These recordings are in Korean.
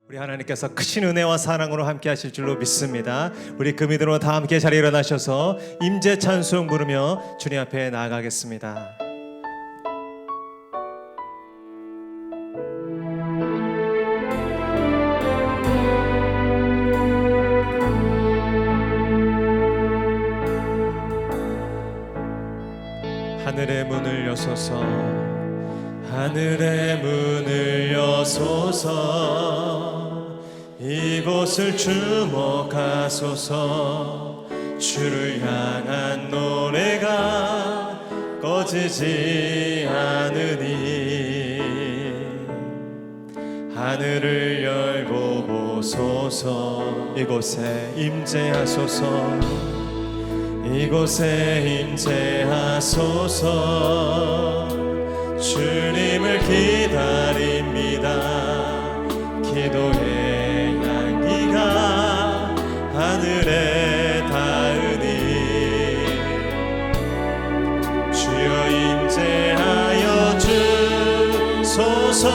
우리 하나님께서 크신 은혜와 사랑으로 함께 하실 줄로 믿습니다. 우리 그 믿음으로 다 함께 자리에 일어나셔서 임재 찬송 부르며 주님 앞에 나아가겠습니다. 하늘의 문을 여소서, 하늘의 문을 여소서, 이곳을 주목하소서. 주를 향한 노래가 꺼지지 않으니 하늘을 열고 보소서. 이곳에 임재하소서, 이곳에 임재하소서. 주님을 기다립니다. 기도의 향기가 하늘에 닿으니 주여 임재하여 주소서.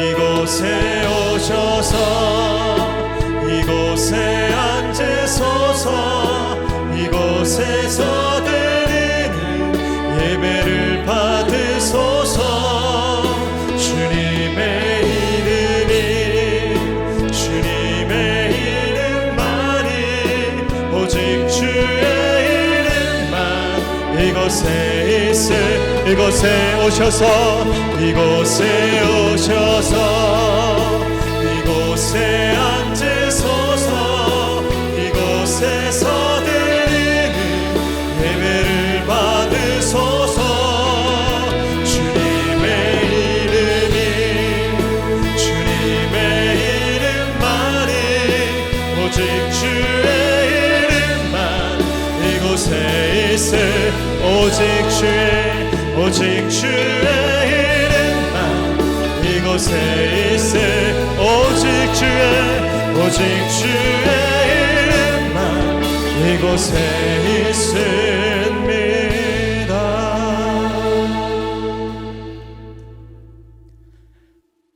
이곳에 오셔서 이곳에 앉으소서. 이곳에서 드리는 예배를 받으소서. 주님의 이름이, 주님의 이름만이, 오직 주의 이름만 이곳에 있을. 이곳에 오셔서, 이곳에 오셔서, 이곳에 앉으소서. 이곳에서 드리는 예배를 받으소서. 주님의 이름이, 주님의 이름만이, 오직 주의 이름만 이곳에 있을. 오직 주의 이름만 이곳에 있을. 오직 주의 이름만 이곳에 있습니다.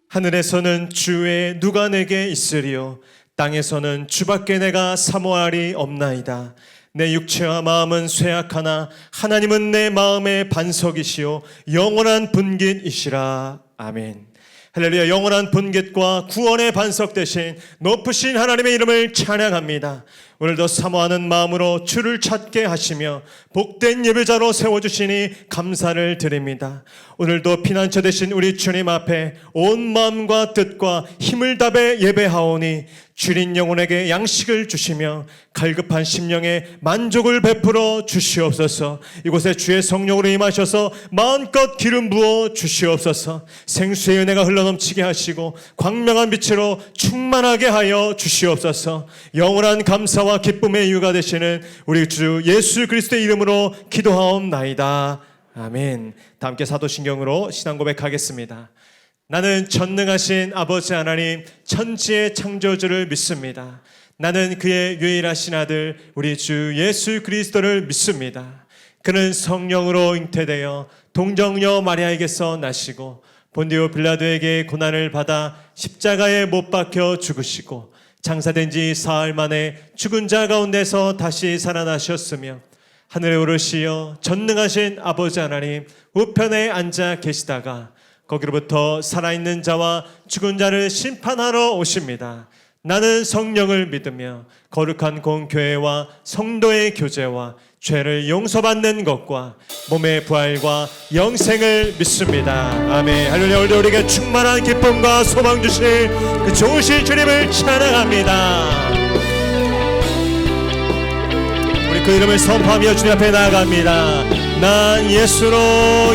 하늘에서는 주의 누가 내게 있으리요, 땅에서는 주밖에 내가 사모하리 없나이다. 내 육체와 마음은 쇠약하나 하나님은 내 마음의 반석이시요 영원한 분깃이시라. 아멘. 할렐루야. 영원한 분깃과 구원의 반석 되신 높으신 하나님의 이름을 찬양합니다. 오늘도 사모하는 마음으로 주를 찾게 하시며 복된 예배자로 세워주시니 감사를 드립니다. 오늘도 피난처 되신 우리 주님 앞에 온 마음과 뜻과 힘을 다해 예배하오니 주린 영혼에게 양식을 주시며 갈급한 심령에 만족을 베풀어 주시옵소서. 이곳에 주의 성령으로 임하셔서 마음껏 기름 부어 주시옵소서. 생수의 은혜가 흘러넘치게 하시고 광명한 빛으로 충만하게 하여 주시옵소서. 영원한 감사와 기쁨의 이유가 되시는 우리 주 예수 그리스도의 이름으로 기도하옵나이다. 아멘. 다 함께 사도신경으로 신앙 고백하겠습니다. 나는 전능하신 아버지 하나님 천지의 창조주를 믿습니다. 나는 그의 유일하신 아들 우리 주 예수 그리스도를 믿습니다. 그는 성령으로 잉태되어 동정녀 마리아에게서 나시고 본디오 빌라도에게 고난을 받아 십자가에 못 박혀 죽으시고 장사된 지 사흘 만에 죽은 자 가운데서 다시 살아나셨으며 하늘에 오르시어 전능하신 아버지 하나님 우편에 앉아 계시다가 거기로부터 살아있는 자와 죽은 자를 심판하러 오십니다. 나는 성령을 믿으며 거룩한 공교회와 성도의 교제와 죄를 용서받는 것과 몸의 부활과 영생을 믿습니다. 아멘. 할렐루야. 오늘도 우리에게 충만한 기쁨과 소망 주실 그 좋으신 주님을 찬양합니다. 우리 그 이름을 선포하며 주님 앞에 나아갑니다. 난 예수로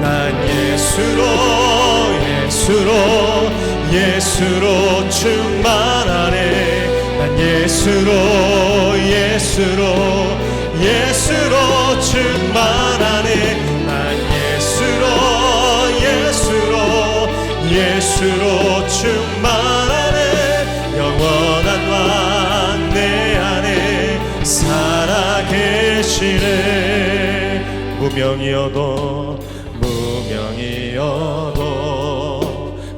난 예수로 충만하네. 난 예수로 충만하네. 난 예수로 충만하네. 영원한 왕 내 안에 살아계시네. 무명이어도 무명이어도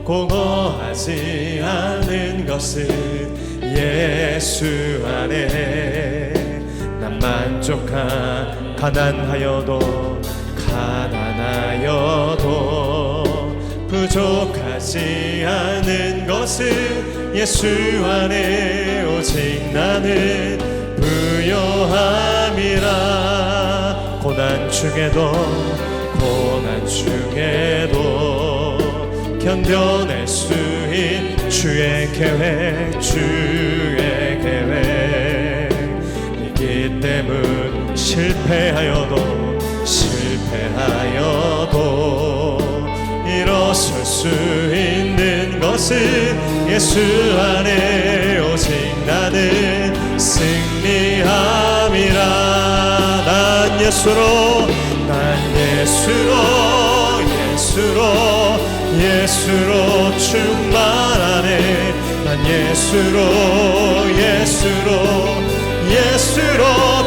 공허하지 않은 것은 예수 안에 난 만족한 가난하여도 부족하지 않은 것은 예수 안에 오직 나는 부요함이라. 고난 중에도 견뎌낼 수 있는 주의 계획 이기 때문 실패하여도 일어설 수 있는 것은 예수 안에 오직 나는 승리함이라. 난 예수로 충만하네. 난 예수로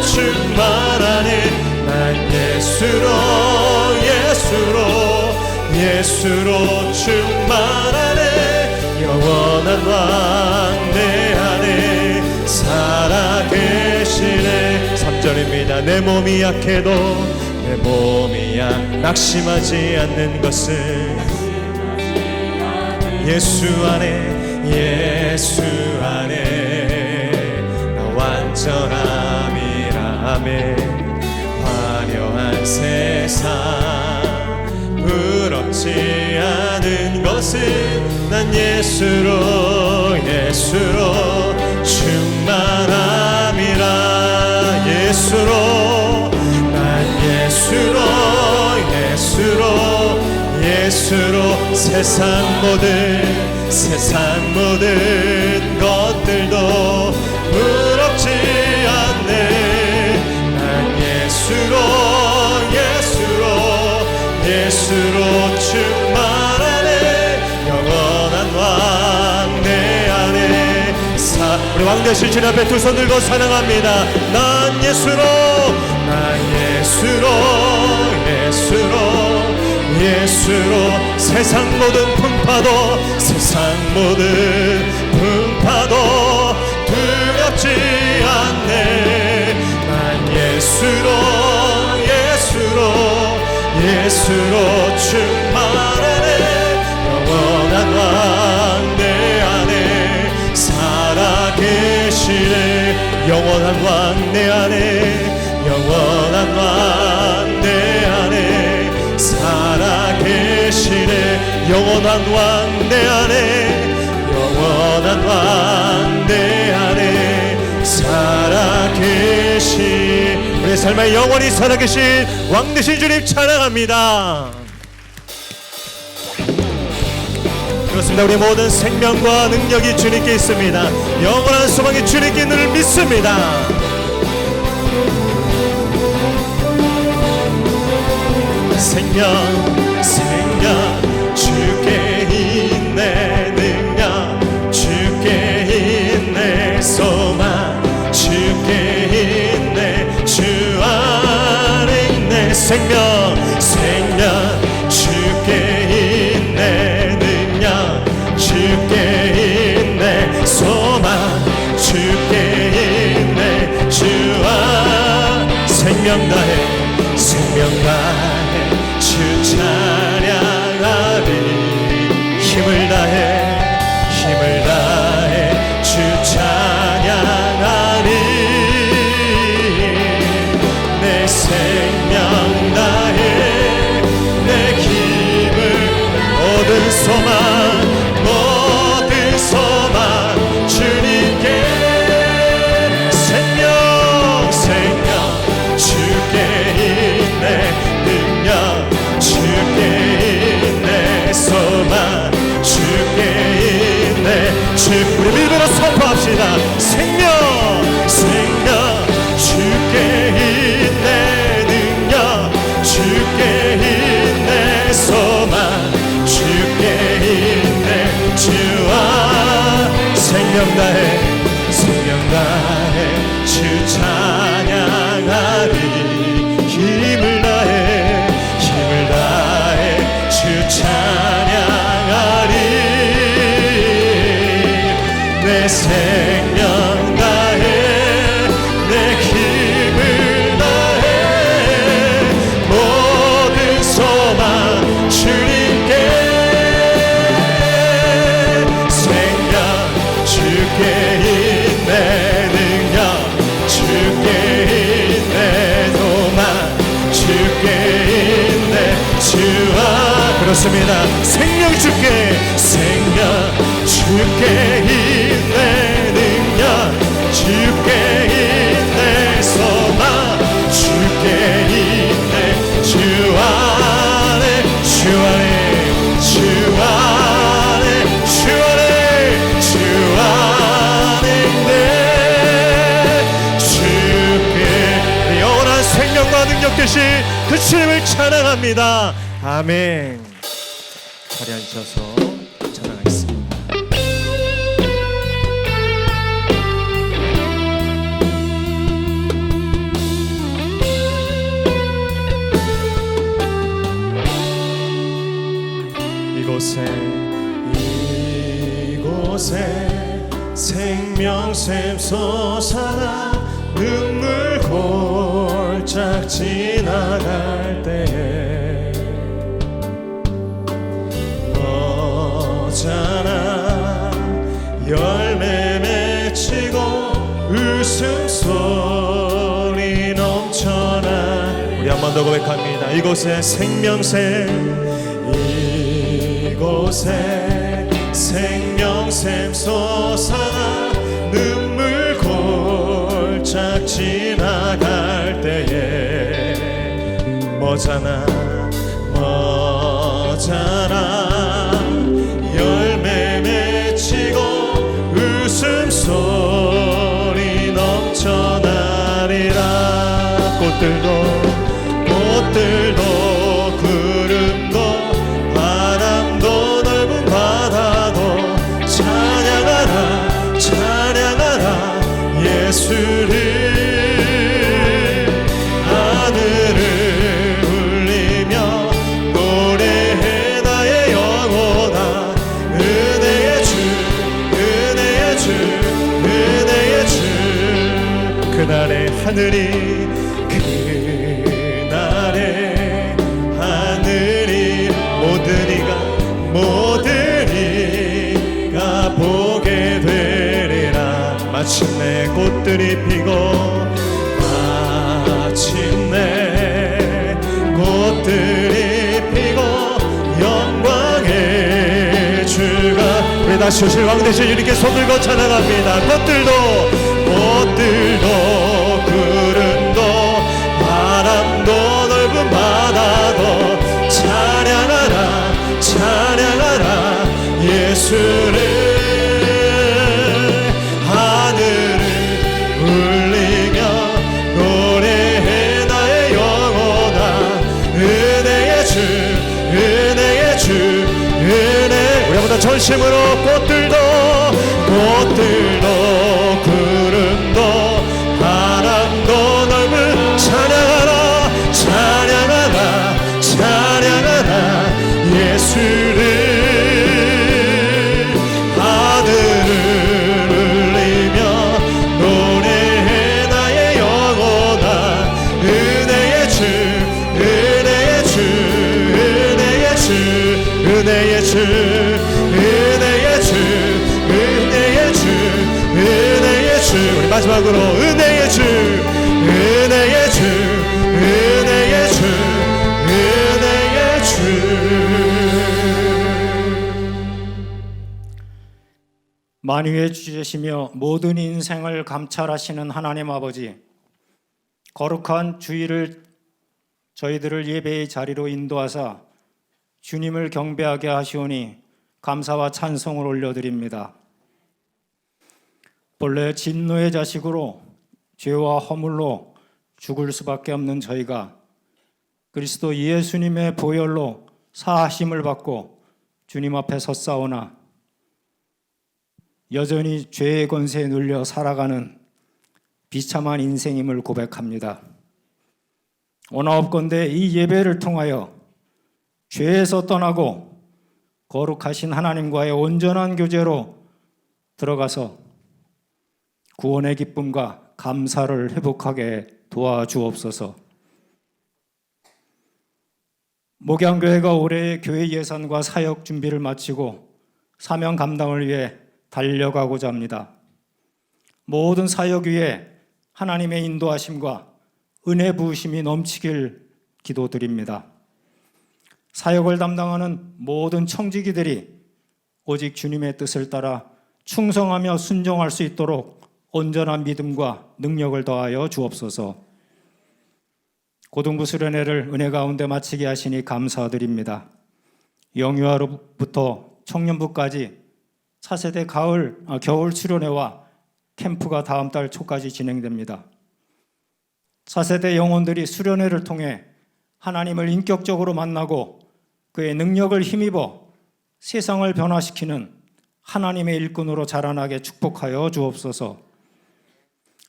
충만하네. 난 예수로 충만하네. 영원한 왕 내 안에 살아계시네. 3절입니다. 내 몸이 약해도 낙심하지 않는 것은 예수 안에 나 완전함이라. 아멘. 화려한 세상 부럽지 않은 것은 난 예수로 충만함이라. 예수로 세상 모든 것들도 부럽지 않네. 난 예수로 충만하네. 영원한 왕 내 안에 우리 왕 되실 주님 앞에 두 손 들고 사랑합니다. 난 예수로 세상 모든 풍파도 두렵지 않네. 난 예수로 충만하네. 영원한 왕 내 안에 살아계시네. 영원한 왕 내 안에 살아계시네. 영원한 왕 내 안에 살아계시. 우리 삶에 영원히 살아계신 왕 되신 주님 찬양합니다. 그렇습니다. 우리 모든 생명과 능력이 주님께 있습니다. 영원한 소망이 주님께 있는 줄 믿습니다. 생명 주께 있네. 능력 주께 있네. 소망 주께 있네. 주 안에 있네. 생명 주께 있네. 능력 주께 있네. 소망 주께 있네. 주 안 생명 다해 주 찬양하리. 힘을 다해 주 찬양하리. 내 생명 다해 내 힘을 모든 소망 주님께. 생명 주께 있네. 능력 주께 있네. 소망 주께 있네. 우리 믿음으로 선포합시다. 생명 주께 있네. 능력 주께 있네. 소망 주께 있네. 주와 생명 다해 주 찬양하리. 힘을 다해 그렇습니다. 생명 주께 있네 능력 주께 있네 소망 주께 있네 주 안에 있네 주께 영원한 생명과 능력 되신 그 주님을 찬양합니다. 아멘. 자리에 앉으셔서 찬양하겠습니다. 이곳에 생명샘 솟아나 눈물 골짝 지나갈 때에 너잖아 열매 맺히고 웃음소리 넘쳐나 우리 한 번 더 고백합니다. 이곳에 생명샘 이곳에 생명샘 솟아나 눈물 골짝 지나갈 때에 뭐잖아 열매 맺히고 웃음소리 넘쳐나리라 꽃들도 구름도 바람도 넓은 바다도 찬양하라 예수를 하늘을 울리며 노래해 나의 영혼아 은혜의 주 그날의 하늘이 모든 이가 보게 되리라 마침내 꽃들이 피고 영광의 주가 우리 다시 오실 왕 되신 주님께 손 들고 찬양합니다. 꽃들도 구름도 바람도 넓은 바다도 찬양하라 예수를 하늘을 울리며 노래해 나의 영혼아 은혜의 주 우리 한번 더 전심으로 꽃들도 구름도 바람도 넓은 찬양하라 예수를 하늘을 울리며 노래해 나의 영혼아 은혜의 주 우리 마지막으로 은혜의 주 만유해 주시며 모든 인생을 감찰하시는 하나님 아버지, 거룩한 주일을 저희들을 예배의 자리로 인도하사 주님을 경배하게 하시오니 감사와 찬송을 올려드립니다. 본래 진노의 자식으로 죄와 허물로 죽을 수밖에 없는 저희가 그리스도 예수님의 보혈로 사하심을 받고 주님 앞에 섰사오나 여전히 죄의 권세에 눌려 살아가는 비참한 인생임을 고백합니다. 원하옵건대 이 예배를 통하여 죄에서 떠나고 거룩하신 하나님과의 온전한 교제로 들어가서 구원의 기쁨과 감사를 회복하게 도와주옵소서. 목양교회가 올해 교회 예산과 사역 준비를 마치고 사명 감당을 위해 달려가고자 합니다. 모든 사역 위에 하나님의 인도하심과 은혜 부으심이 넘치길 기도드립니다. 사역을 담당하는 모든 청지기들이 오직 주님의 뜻을 따라 충성하며 순종할 수 있도록 온전한 믿음과 능력을 더하여 주옵소서. 고등부 수련회를 은혜 가운데 마치게 하시니 감사드립니다. 영유아로부터 청년부까지 차세대 겨울 수련회와 캠프가 다음 달 초까지 진행됩니다. 차세대 영혼들이 수련회를 통해 하나님을 인격적으로 만나고 그의 능력을 힘입어 세상을 변화시키는 하나님의 일꾼으로 자라나게 축복하여 주옵소서.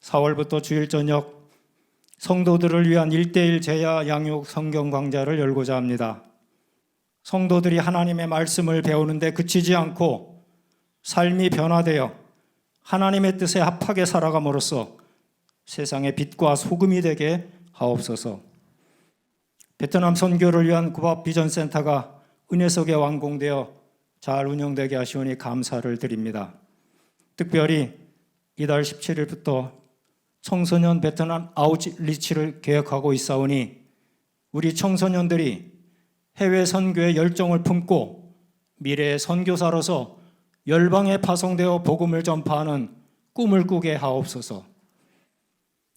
4월부터 주일 저녁 성도들을 위한 1:1 제야 양육 성경 강좌를 열고자 합니다. 성도들이 하나님의 말씀을 배우는데 그치지 않고 삶이 변화되어 하나님의 뜻에 합하게 살아감으로써 세상의 빛과 소금이 되게 하옵소서. 베트남 선교를 위한 구밥 비전센터가 은혜 속에 완공되어 잘 운영되게 하시오니 감사를 드립니다. 특별히 이달 17일부터 청소년 베트남 아웃리치를 계획하고 있사오니 우리 청소년들이 해외 선교에 열정을 품고 미래의 선교사로서 열방에 파송되어 복음을 전파하는 꿈을 꾸게 하옵소서.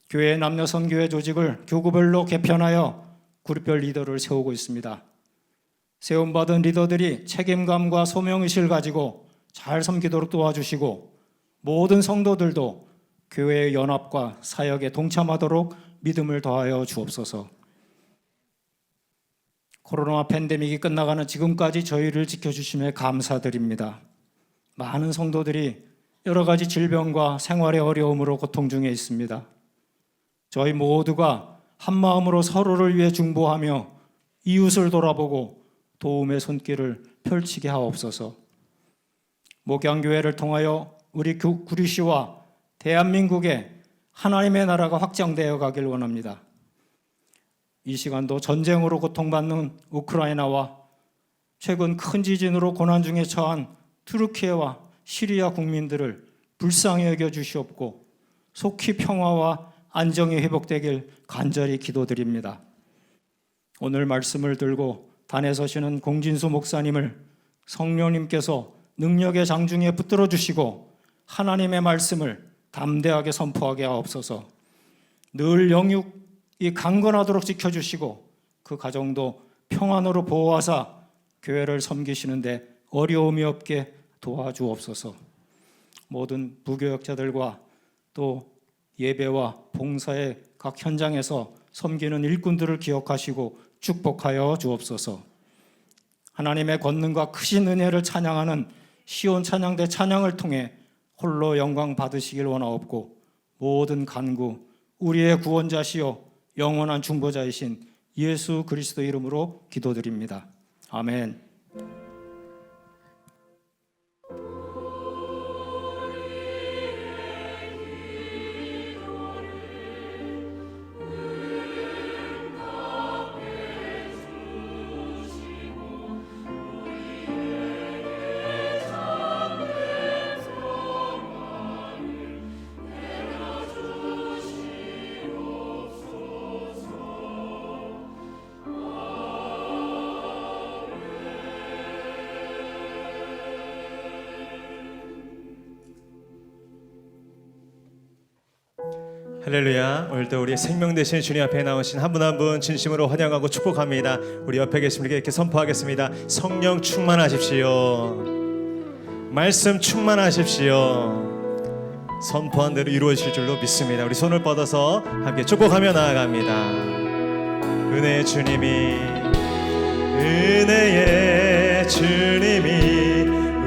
교회 남녀 선교회 조직을 교구별로 개편하여 그룹별 리더를 세우고 있습니다. 세움받은 리더들이 책임감과 소명의식을 가지고 잘 섬기도록 도와주시고 모든 성도들도 교회의 연합과 사역에 동참하도록 믿음을 더하여 주옵소서. 코로나 팬데믹이 끝나가는 지금까지 저희를 지켜주심에 감사드립니다. 많은 성도들이 여러 가지 질병과 생활의 어려움으로 고통 중에 있습니다. 저희 모두가 한마음으로 서로를 위해 중보하며 이웃을 돌아보고 도움의 손길을 펼치게 하옵소서. 목양교회를 통하여 우리 구리시와 대한민국에 하나님의 나라가 확장되어 가길 원합니다. 이 시간도 전쟁으로 고통받는 우크라이나와 최근 큰 지진으로 고난 중에 처한 투르키예와 시리아 국민들을 불쌍히 여겨 주시옵고 속히 평화와 안정이 회복되길 간절히 기도드립니다. 오늘 말씀을 들고 단에 서시는 공진수 목사님을 성령님께서 능력의 장중에 붙들어 주시고 하나님의 말씀을 담대하게 선포하게 하옵소서. 늘 영육이 강건하도록 지켜주시고 그 가정도 평안으로 보호하사 교회를 섬기시는데 어려움이 없게 도와주옵소서. 모든 부교역자들과 또 예배와 봉사의 각 현장에서 섬기는 일꾼들을 기억하시고 축복하여 주옵소서. 하나님의 권능과 크신 은혜를 찬양하는 시온 찬양대 찬양을 통해 홀로 영광 받으시길 원하옵고 모든 간구 우리의 구원자시요 영원한 중보자이신 예수 그리스도 이름으로 기도드립니다. 아멘. 할렐루야. 오늘도 우리 생명 되신 주님 앞에 나오신 한 분 한 분 진심으로 환영하고 축복합니다. 우리 옆에 계신 분에게 이렇게 선포하겠습니다. 성령 충만하십시오. 말씀 충만하십시오. 선포한 대로 이루어질 줄로 믿습니다. 우리 손을 뻗어서 함께 축복하며 나아갑니다. 은혜의 주님이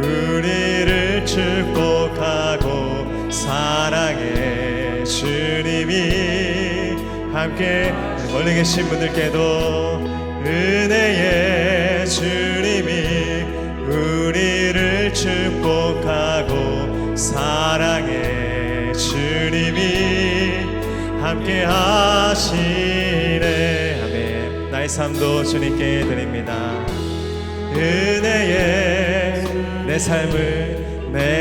우리를 축복하고 사랑해 주님이 함께 멀리 계신 분들께도 은혜의 주님이 우리를 축복하고 사랑해 주님이 함께 하시네. 아멘. 나의 삶도 주님께 드립니다. 은혜의 내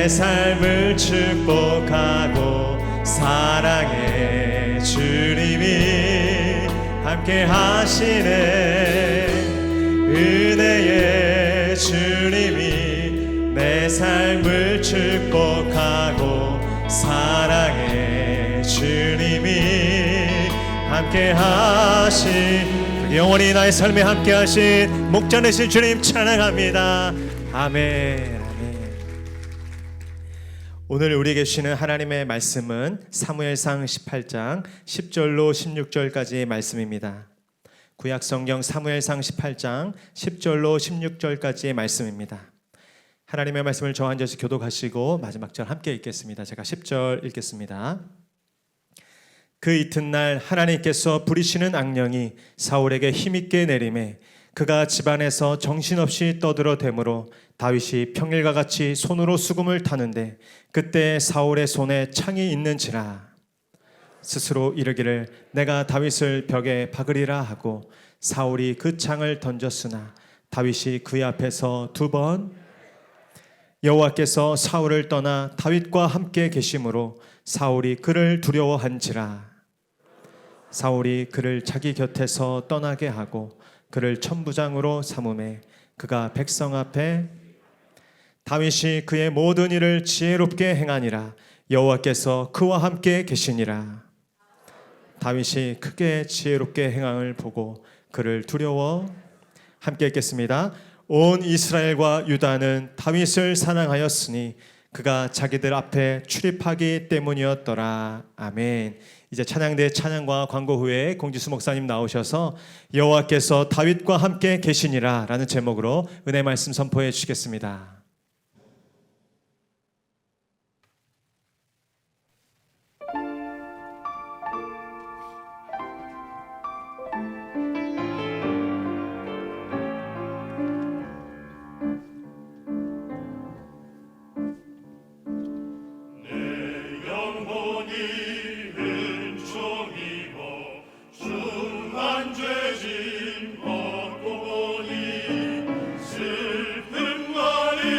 삶을 축복하고 사랑해 주님이 함께 하시네. 은혜 삶을 축복하고 사랑해 주님이 함께 하신 영원히 나의 삶에 함께 하신 목자 되신 주님 찬양합니다. 아멘. 오늘 우리에게 주시는 하나님의 말씀은 사무엘상 18장 10절로 16절까지의 말씀입니다. 구약성경 사무엘상 18장 10절로 16절까지의 말씀입니다. 하나님의 말씀을 저와 앉아서 교독하시고 마지막 절 함께 읽겠습니다. 제가 10절 읽겠습니다. 그 이튿날 하나님께서 부리시는 악령이 사울에게 힘있게 내림에 그가 집안에서 정신없이 떠들어대므로 다윗이 평일과 같이 손으로 수금을 타는데 그때 사울의 손에 창이 있는지라 스스로 이르기를 내가 다윗을 벽에 박으리라 하고 사울이 그 창을 던졌으나 다윗이 그의 앞에서 2번 여호와께서 사울을 떠나 다윗과 함께 계심으로 사울이 그를 두려워한지라 사울이 그를 자기 곁에서 떠나게 하고 그를 천부장으로 삼음에 그가 백성 앞에 다윗이 그의 모든 일을 지혜롭게 행하니라 여호와께서 그와 함께 계시니라 다윗이 크게 지혜롭게 행함을 보고 그를 두려워 함께 읽겠습니다. 온 이스라엘과 유다는 다윗을 사랑하였으니 그가 자기들 앞에 출입하기 때문이었더라. 아멘. 이제 찬양대 찬양과 광고 후에 공지수 목사님 나오셔서 여호와께서 다윗과 함께 계시니라 라는 제목으로 은혜 말씀 선포해 주시겠습니다. 죄짐 벗고 보니 슬픈 말이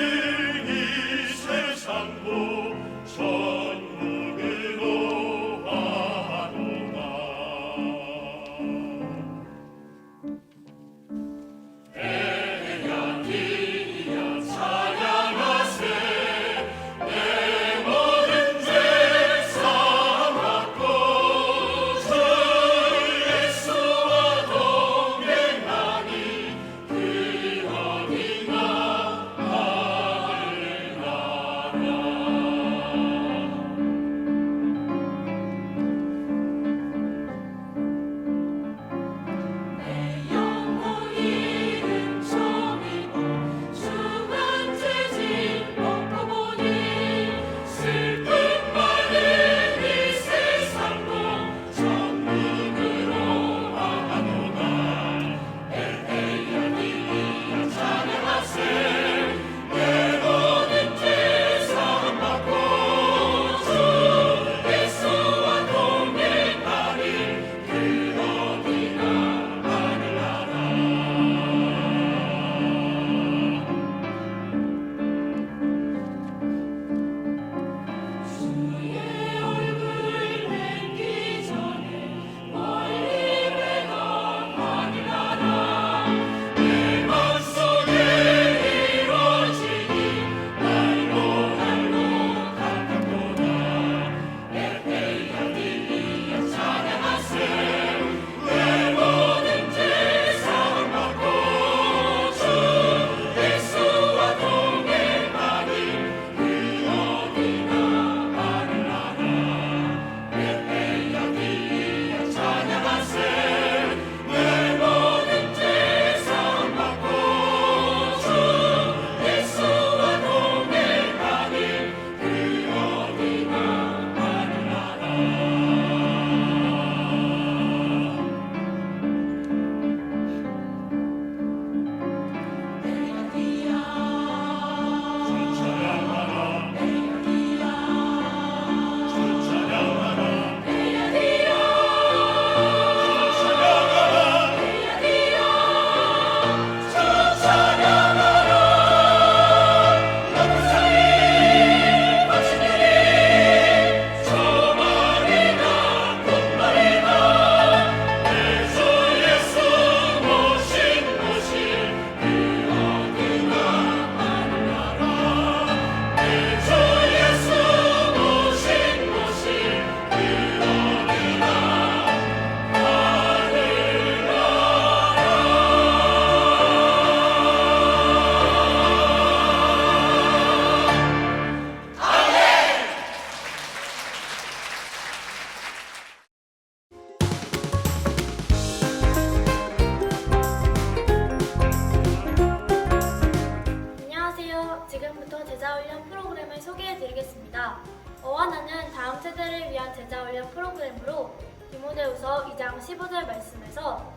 소개해드리겠습니다. 어하나는 다음 세대를 위한 제자훈련 프로그램으로 디모데후서 2장 15절 말씀에서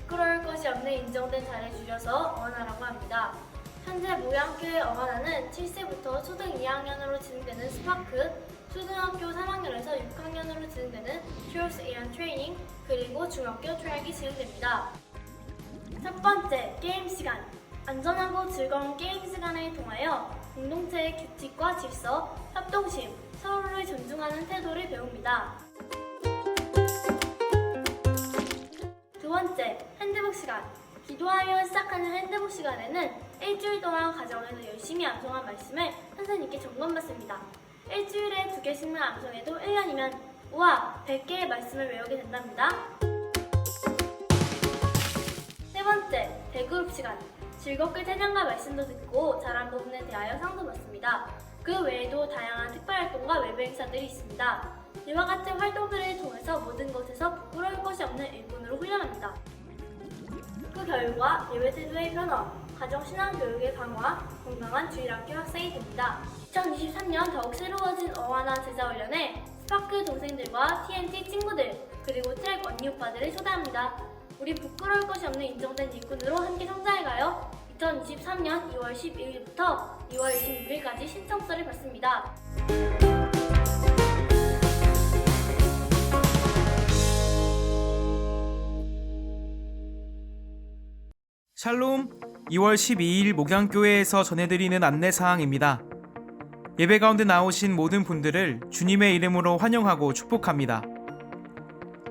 부끄러울 것이 없는 인정된 자를 줄여서 어하나라고 합니다. 현재 모양교회 어하나는 7세부터 초등 2학년으로 진행되는 스파크, 초등학교 3학년에서 6학년으로 진행되는 Truth and Training, 그리고 중학교 트랙이 진행됩니다. 첫 번째, 게임 시간. 안전하고 즐거운 게임 시간을 통하여 공동체의 규칙과 질서, 협동심, 서로를 존중하는 태도를 배웁니다. 두 번째, 핸드북 시간. 기도하며 시작하는 핸드북 시간에는 일주일 동안 가정에서 열심히 암송한 말씀을 선생님께 점검받습니다. 일주일에 2개씩만 암송해도 1년이면 우와! 100개의 말씀을 외우게 된답니다. 세 번째, 대그룹 시간. 즐겁게 찬양과 말씀도 듣고 잘한 부분에 대하여 상도 받습니다. 그 외에도 다양한 특별활동과 외부 행사들이 있습니다. 이와 같은 활동들을 통해서 모든 것에서 부끄러울 것이 없는 일꾼으로 훈련합니다. 그 결과 예배태도의 변화, 가정신앙교육의 강화, 건강한 주일학교 학생이 됩니다. 2023년 더욱 새로워진 어하나 제자훈련에 스파크 동생들과 TNT 친구들, 그리고 트랙 언니 오빠들을 초대합니다. 우리 부끄러울 것이 없는 인정된 일꾼으로 함께 성장해가요. 2023년 2월 12일부터 2월 26일까지 신청서를 받습니다. 샬롬, 2월 12일 목양교회에서 전해드리는 안내사항입니다. 예배 가운데 나오신 모든 분들을 주님의 이름으로 환영하고 축복합니다.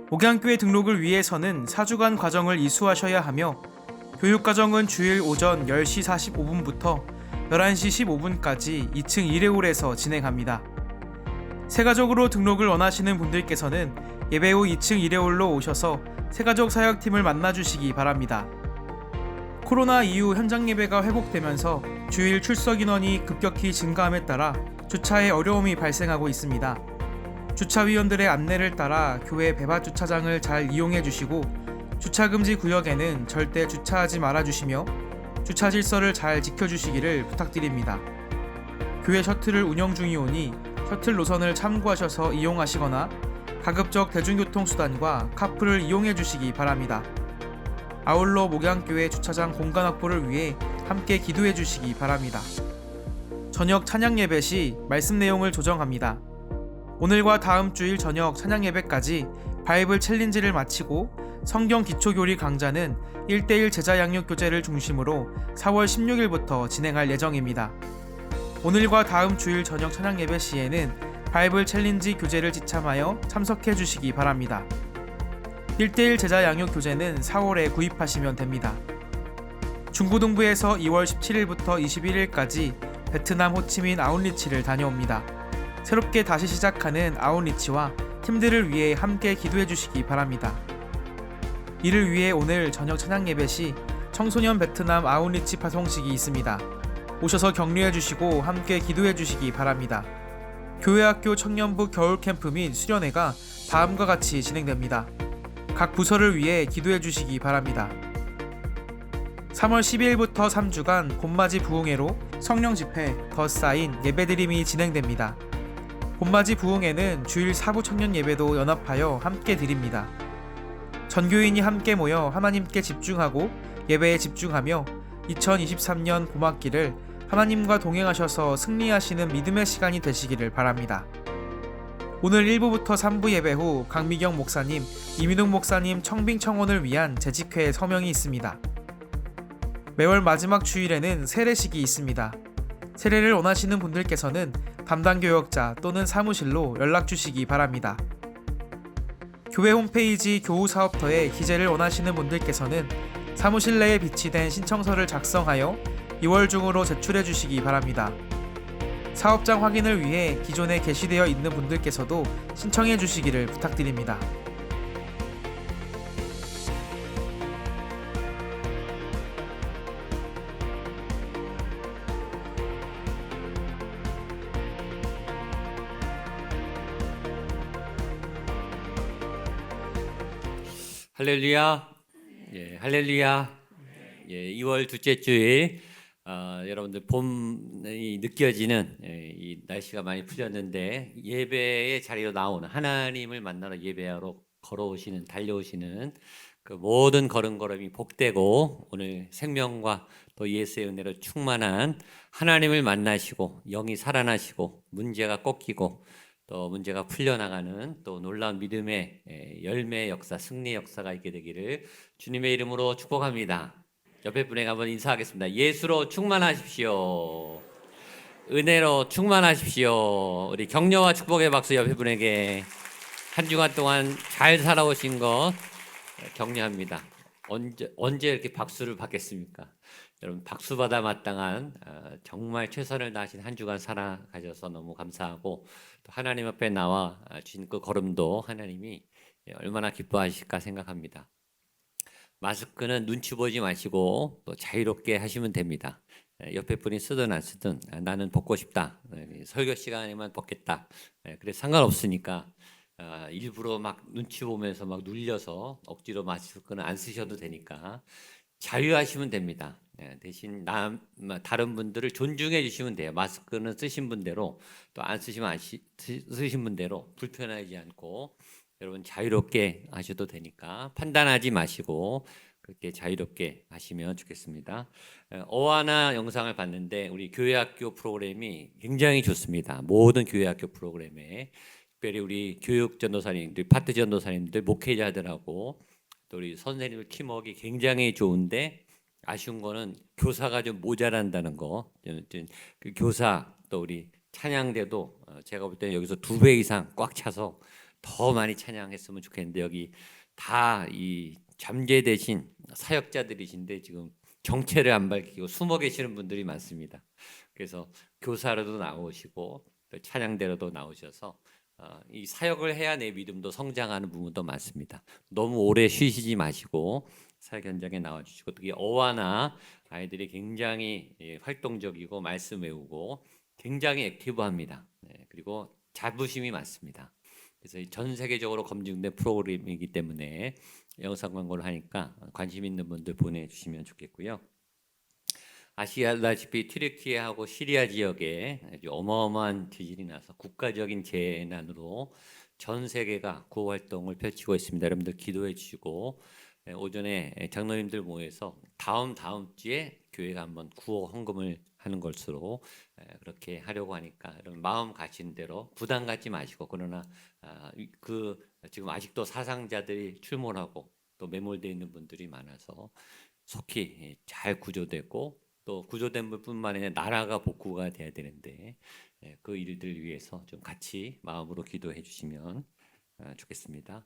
목양교회 등록을 위해서는 4주간 과정을 이수하셔야 하며 교육과정은 주일 오전 10시 45분부터 11시 15분까지 2층 1회홀에서 진행합니다. 세가족으로 등록을 원하시는 분들께서는 예배 후 2층 1회홀로 오셔서 세가족 사역팀을 만나주시기 바랍니다. 코로나 이후 현장 예배가 회복되면서 주일 출석 인원이 급격히 증가함에 따라 주차에 어려움이 발생하고 있습니다. 주차위원들의 안내를 따라 교회 배밭 주차장을 잘 이용해 주시고 주차금지 구역에는 절대 주차하지 말아 주시며 주차 질서를 잘 지켜주시기를 부탁드립니다. 교회 셔틀을 운영 중이오니 셔틀 노선을 참고하셔서 이용하시거나 가급적 대중교통수단과 카풀을 이용해 주시기 바랍니다. 아울러 목양교회 주차장 공간 확보를 위해 함께 기도해 주시기 바랍니다. 저녁 찬양 예배 시 말씀 내용을 조정합니다. 오늘과 다음 주일 저녁 찬양 예배까지 바이블 챌린지를 마치고 성경 기초교리 강좌는 1:1 제자 양육 교재를 중심으로 4월 16일부터 진행할 예정입니다. 오늘과 다음 주일 저녁 찬양 예배 시에는 바이블 챌린지 교재를 지참하여 참석해 주시기 바랍니다. 1:1 제자 양육 교재는 4월에 구입하시면 됩니다. 중고등부에서 2월 17일부터 21일까지 베트남 호치민 아웃리치를 다녀옵니다. 새롭게 다시 시작하는 아웃리치와 팀들을 위해 함께 기도해 주시기 바랍니다. 이를 위해 오늘 저녁 찬양 예배 시 청소년 베트남 아웃리치 파송식이 있습니다. 오셔서 격려해 주시고 함께 기도해 주시기 바랍니다. 교회학교 청년부 겨울 캠프 및 수련회가 다음과 같이 진행됩니다. 각 부서를 위해 기도해 주시기 바랍니다. 3월 12일부터 3주간 봄맞이 부흥회로 성령 집회, 더 쌓인 예배드림이 진행됩니다. 봄맞이 부흥회는 주일 사부 청년 예배도 연합하여 함께 드립니다. 전교인이 함께 모여 하나님께 집중하고 예배에 집중하며 2023년 봄학기를 하나님과 동행하셔서 승리하시는 믿음의 시간이 되시기를 바랍니다. 오늘 1부부터 3부 예배 후 강미경 목사님, 이민웅 목사님 청빙 청원을 위한 재직회 서명이 있습니다. 매월 마지막 주일에는 세례식이 있습니다. 세례를 원하시는 분들께서는 담당 교역자 또는 사무실로 연락 주시기 바랍니다. 교회 홈페이지 교우사업터에 기재를 원하시는 분들께서는 사무실 내에 비치된 신청서를 작성하여 2월 중으로 제출해 주시기 바랍니다. 사업장 확인을 위해 기존에 게시되어 있는 분들께서도 신청해 주시기를 부탁드립니다. 할렐루야. 예, 할렐루야. 예, 2월 둘째 주일 여러분들 봄이 느껴지는 이 날씨가 많이 풀렸는데 예배의 자리로 나오는 하나님을 만나러 예배하러 걸어오시는 달려오시는 그 모든 걸음걸음이 복되고 오늘 생명과 또 예수의 은혜로 충만한 하나님을 만나시고 영이 살아나시고 문제가 꺾이고 또 문제가 풀려나가는 또 놀라운 믿음의 열매의 역사, 승리의 역사가 있게 되기를 주님의 이름으로 축복합니다. 옆에 분에게 한번 인사하겠습니다. 예수로 충만하십시오. 은혜로 충만하십시오. 우리 격려와 축복의 박수 옆에 분에게 한 주간 동안 잘 살아오신 것 격려합니다. 언제 이렇게 박수를 받겠습니까? 여러분 박수 받아 마땅한 정말 최선을 다하신 한 주간 살아가셔서 너무 감사하고 또 하나님 앞에 나와 주신 그 걸음도 하나님이 얼마나 기뻐하실까 생각합니다. 마스크는 눈치 보지 마시고 또 자유롭게 하시면 됩니다. 옆에 분이 쓰든 안 쓰든 나는 벗고 싶다. 설교 시간에만 벗겠다. 그래서 상관없으니까 일부러 막 눈치 보면서 막 눌려서 억지로 마스크는 안 쓰셔도 되니까 자유하시면 됩니다. 대신 다른 분들을 존중해 주시면 돼요. 마스크는 쓰신 분대로 또 안 쓰시면 쓰신 분대로 불편하지 않고 여러분 자유롭게 하셔도 되니까 판단하지 마시고 그렇게 자유롭게 하시면 좋겠습니다. 어와나 영상을 봤는데 우리 교회학교 프로그램이 굉장히 좋습니다. 모든 교회학교 프로그램에 특별히 우리 교육 전도사님들, 파트 전도사님들, 목회자들하고 또 우리 선생님들 팀워크가 굉장히 좋은데 아쉬운 거는 교사가 좀 모자란다는 거. 그 교사 또 우리 찬양대도 제가 볼 때는 여기서 2배 이상 꽉 차서 더 많이 찬양했으면 좋겠는데 여기 다 이 잠재되신 사역자들이신데 지금 정체를 안 밝히고 숨어 계시는 분들이 많습니다. 그래서 교사로도 나오시고 또 찬양대로도 나오셔서 이 사역을 해야 내 믿음도 성장하는 부분도 많습니다. 너무 오래 쉬시지 마시고 사역 현장에 나와주시고 특히 어와나 아이들이 굉장히 활동적이고 말씀 외우고 굉장히 액티브합니다. 그리고 자부심이 많습니다. 그래서 전 세계적으로 검증된 프로그램이기 때문에 영상 광고를 하니까 관심 있는 분들 보내주시면 좋겠고요. 아시다시피 튀르키예하고 시리아 지역에 아주 어마어마한 지진이 나서 국가적인 재난으로 전 세계가 구호 활동을 펼치고 있습니다. 여러분들 기도해 주시고 오전에 장로님들 모여서 다음 주에 교회가 한번 구호 헌금을 하는 것으로 그렇게 하려고 하니까 여러분 마음 가신 대로 부담 갖지 마시고 그러나 그 지금 아직도 사상자들이 출몰하고 또 매몰되어 있는 분들이 많아서 속히 잘 구조되고 또 구조된 분뿐만 아니라 나라가 복구가 돼야 되는데 그 일들을 위해서 좀 같이 마음으로 기도해 주시면 좋겠습니다.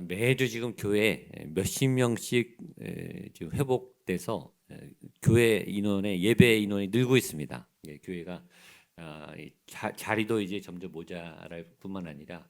매주 지금 교회 몇십 명씩 지금 회복돼서 교회 인원의 예배 인원이 늘고 있습니다. 교회가 자리도 이제 점점 모자랄 뿐만 아니라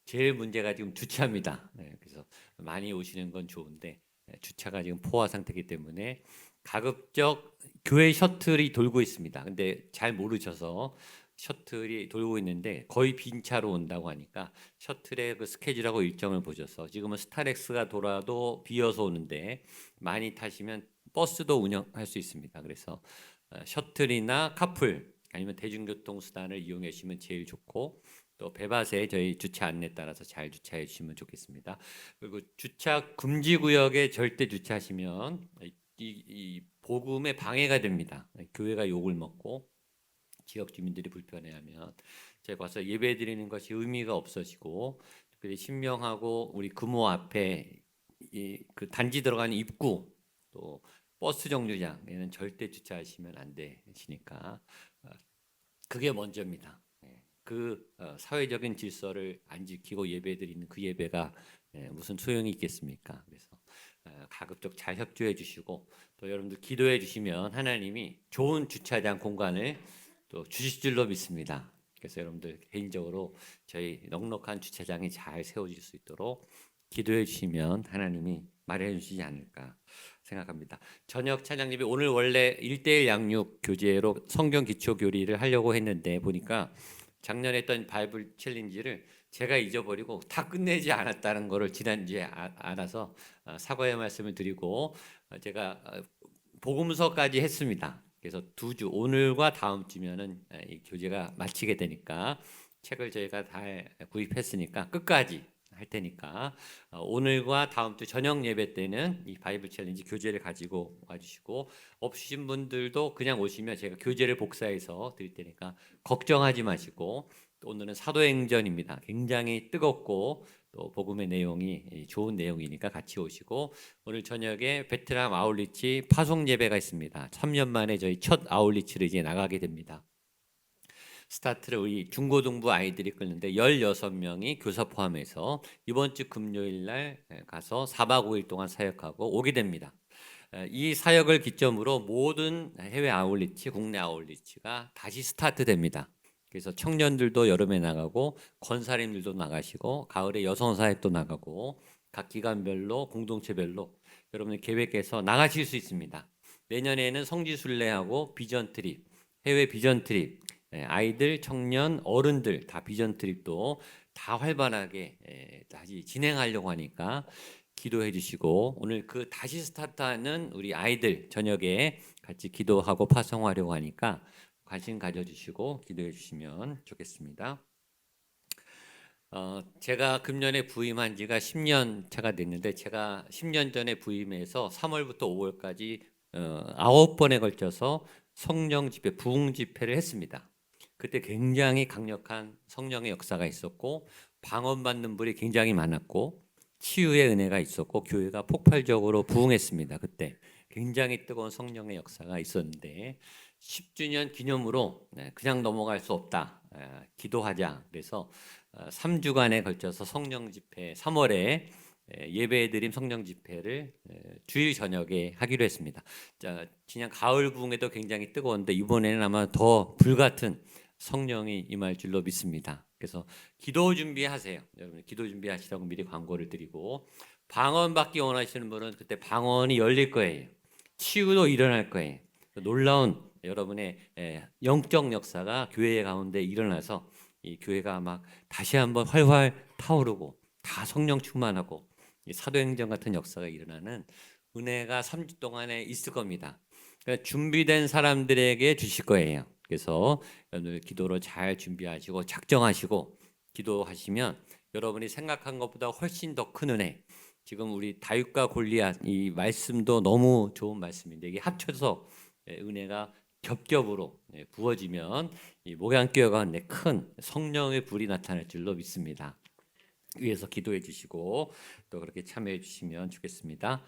제일 문제가 지금 주차입니다. 그래서 많이 오시는 건 좋은데 주차가 지금 포화 상태이기 때문에 가급적 교회 셔틀이 돌고 있습니다. 근데 잘 모르셔서 셔틀이 돌고 있는데 거의 빈 차로 온다고 하니까 셔틀의 그 스케줄하고 일정을 보셔서 지금은 스타렉스가 돌아도 비어서 오는데 많이 타시면 버스도 운영할 수 있습니다. 그래서 셔틀이나 카풀 아니면 대중교통 수단을 이용해 주시면 제일 좋고 또 배밭에 저희 주차 안내 따라서 잘 주차해 주시면 좋겠습니다. 그리고 주차 금지 구역에 절대 주차하시면 이 복음에 방해가 됩니다. 교회가 욕을 먹고 지역 주민들이 불편해하면 제가 와서 예배 드리는 것이 의미가 없어지고 특별히 신명하고 우리 금호 앞에 그 단지 들어가는 입구 또 버스 정류장에는 절대 주차하시면 안 되시니까 그게 먼저입니다. 그 사회적인 질서를 안 지키고 예배 드리는 그 예배가 무슨 소용이 있겠습니까? 그래서 가급적 잘 협조해 주시고 또 여러분들 기도해 주시면 하나님이 좋은 주차장 공간을 또 주실 줄로 믿습니다. 그래서 여러분들 개인적으로 저희 넉넉한 주차장이 잘 세워질 수 있도록 기도해 주시면 하나님이 마련해 주시지 않을까 생각합니다. 저녁 찬양 예배 오늘 원래 1:1 양육 교재로 성경 기초 교리를 하려고 했는데 보니까 작년에 했던 바이블 챌린지를 제가 잊어버리고 다 끝내지 않았다는 것을 지난주에 알아서 사과의 말씀을 드리고 제가 복음서까지 했습니다. 그래서 2주, 오늘과 다음 주면은 이 교재가 마치게 되니까 책을 저희가 다 구입했으니까 끝까지 할 테니까 오늘과 다음 주 저녁 예배 때는 이 바이블 챌린지 교재를 가지고 와주시고, 없으신 분들도 그냥 오시면 제가 교재를 복사해서 드릴 테니까 걱정하지 마시고, 오늘은 사도행전입니다. 굉장히 뜨겁고 또 복음의 내용이 좋은 내용이니까 같이 오시고, 오늘 저녁에 베트남 아울리치 파송 예배가 있습니다. 3년 만에 저희 첫 아울리치를 이제 나가게 됩니다. 스타트를 우리 중고등부 아이들이 끊는데 16명이 교사 포함해서 이번 주 금요일 날 가서 4박 5일 동안 사역하고 오게 됩니다. 이 사역을 기점으로 모든 해외 아울리치, 국내 아울리치가 다시 스타트됩니다. 그래서 청년들도 여름에 나가고 권사님들도 나가시고 가을에 여성 사역도 나가고 각 기관별로 공동체별로 여러분들 계획해서 나가실 수 있습니다. 내년에는 성지순례하고 비전 트립, 해외 비전 트립, 아이들, 청년, 어른들 다 비전 트립도 다 활발하게 다시 진행하려고 하니까 기도해 주시고, 오늘 그 다시 스타트하는 우리 아이들 저녁에 같이 기도하고 파송하려고 하니까 관심 가져주시고 기도해 주시면 좋겠습니다. 제가 금년에 부임한 지가 10년 차가 됐는데, 제가 10년 전에 부임해서 3월부터 5월까지 9번에 걸쳐서 성령 집회, 부흥 집회를 했습니다. 그때 굉장히 강력한 성령의 역사가 있었고 방언받는 분이 굉장히 많았고 치유의 은혜가 있었고 교회가 폭발적으로 부흥했습니다. 그때 굉장히 뜨거운 성령의 역사가 있었는데 10주년 기념으로 그냥 넘어갈 수 없다, 기도하자. 그래서 3주간에 걸쳐서 성령 집회, 3월에 예배드림 성령 집회를 주일 저녁에 하기로 했습니다. 지난 가을 부흥에도 굉장히 뜨거웠는데 이번에는 아마 더 불같은 성령이 임할 줄로 믿습니다. 그래서 기도 준비하세요. 여러분 기도 준비하시라고 미리 광고를 드리고, 방언 받기 원하시는 분은 그때 방언이 열릴 거예요. 치유도 일어날 거예요. 놀라운 여러분의 영적 역사가 교회 가운데 일어나서 이 교회가 막 다시 한번 활활 타오르고 다 성령 충만하고 사도행전 같은 역사가 일어나는 은혜가 3주 동안에 있을 겁니다. 그러니까 준비된 사람들에게 주실 거예요. 그래서 오늘 기도로 잘 준비하시고 작정하시고 기도하시면 여러분이 생각한 것보다 훨씬 더 큰 은혜, 지금 우리 다윗과 골리앗 이 말씀도 너무 좋은 말씀인데 이게 합쳐서 은혜가 겹겹으로 부어지면 이 목양교회 가운데 큰 성령의 불이 나타날 줄로 믿습니다. 위에서 기도해 주시고 또 그렇게 참여해 주시면 좋겠습니다.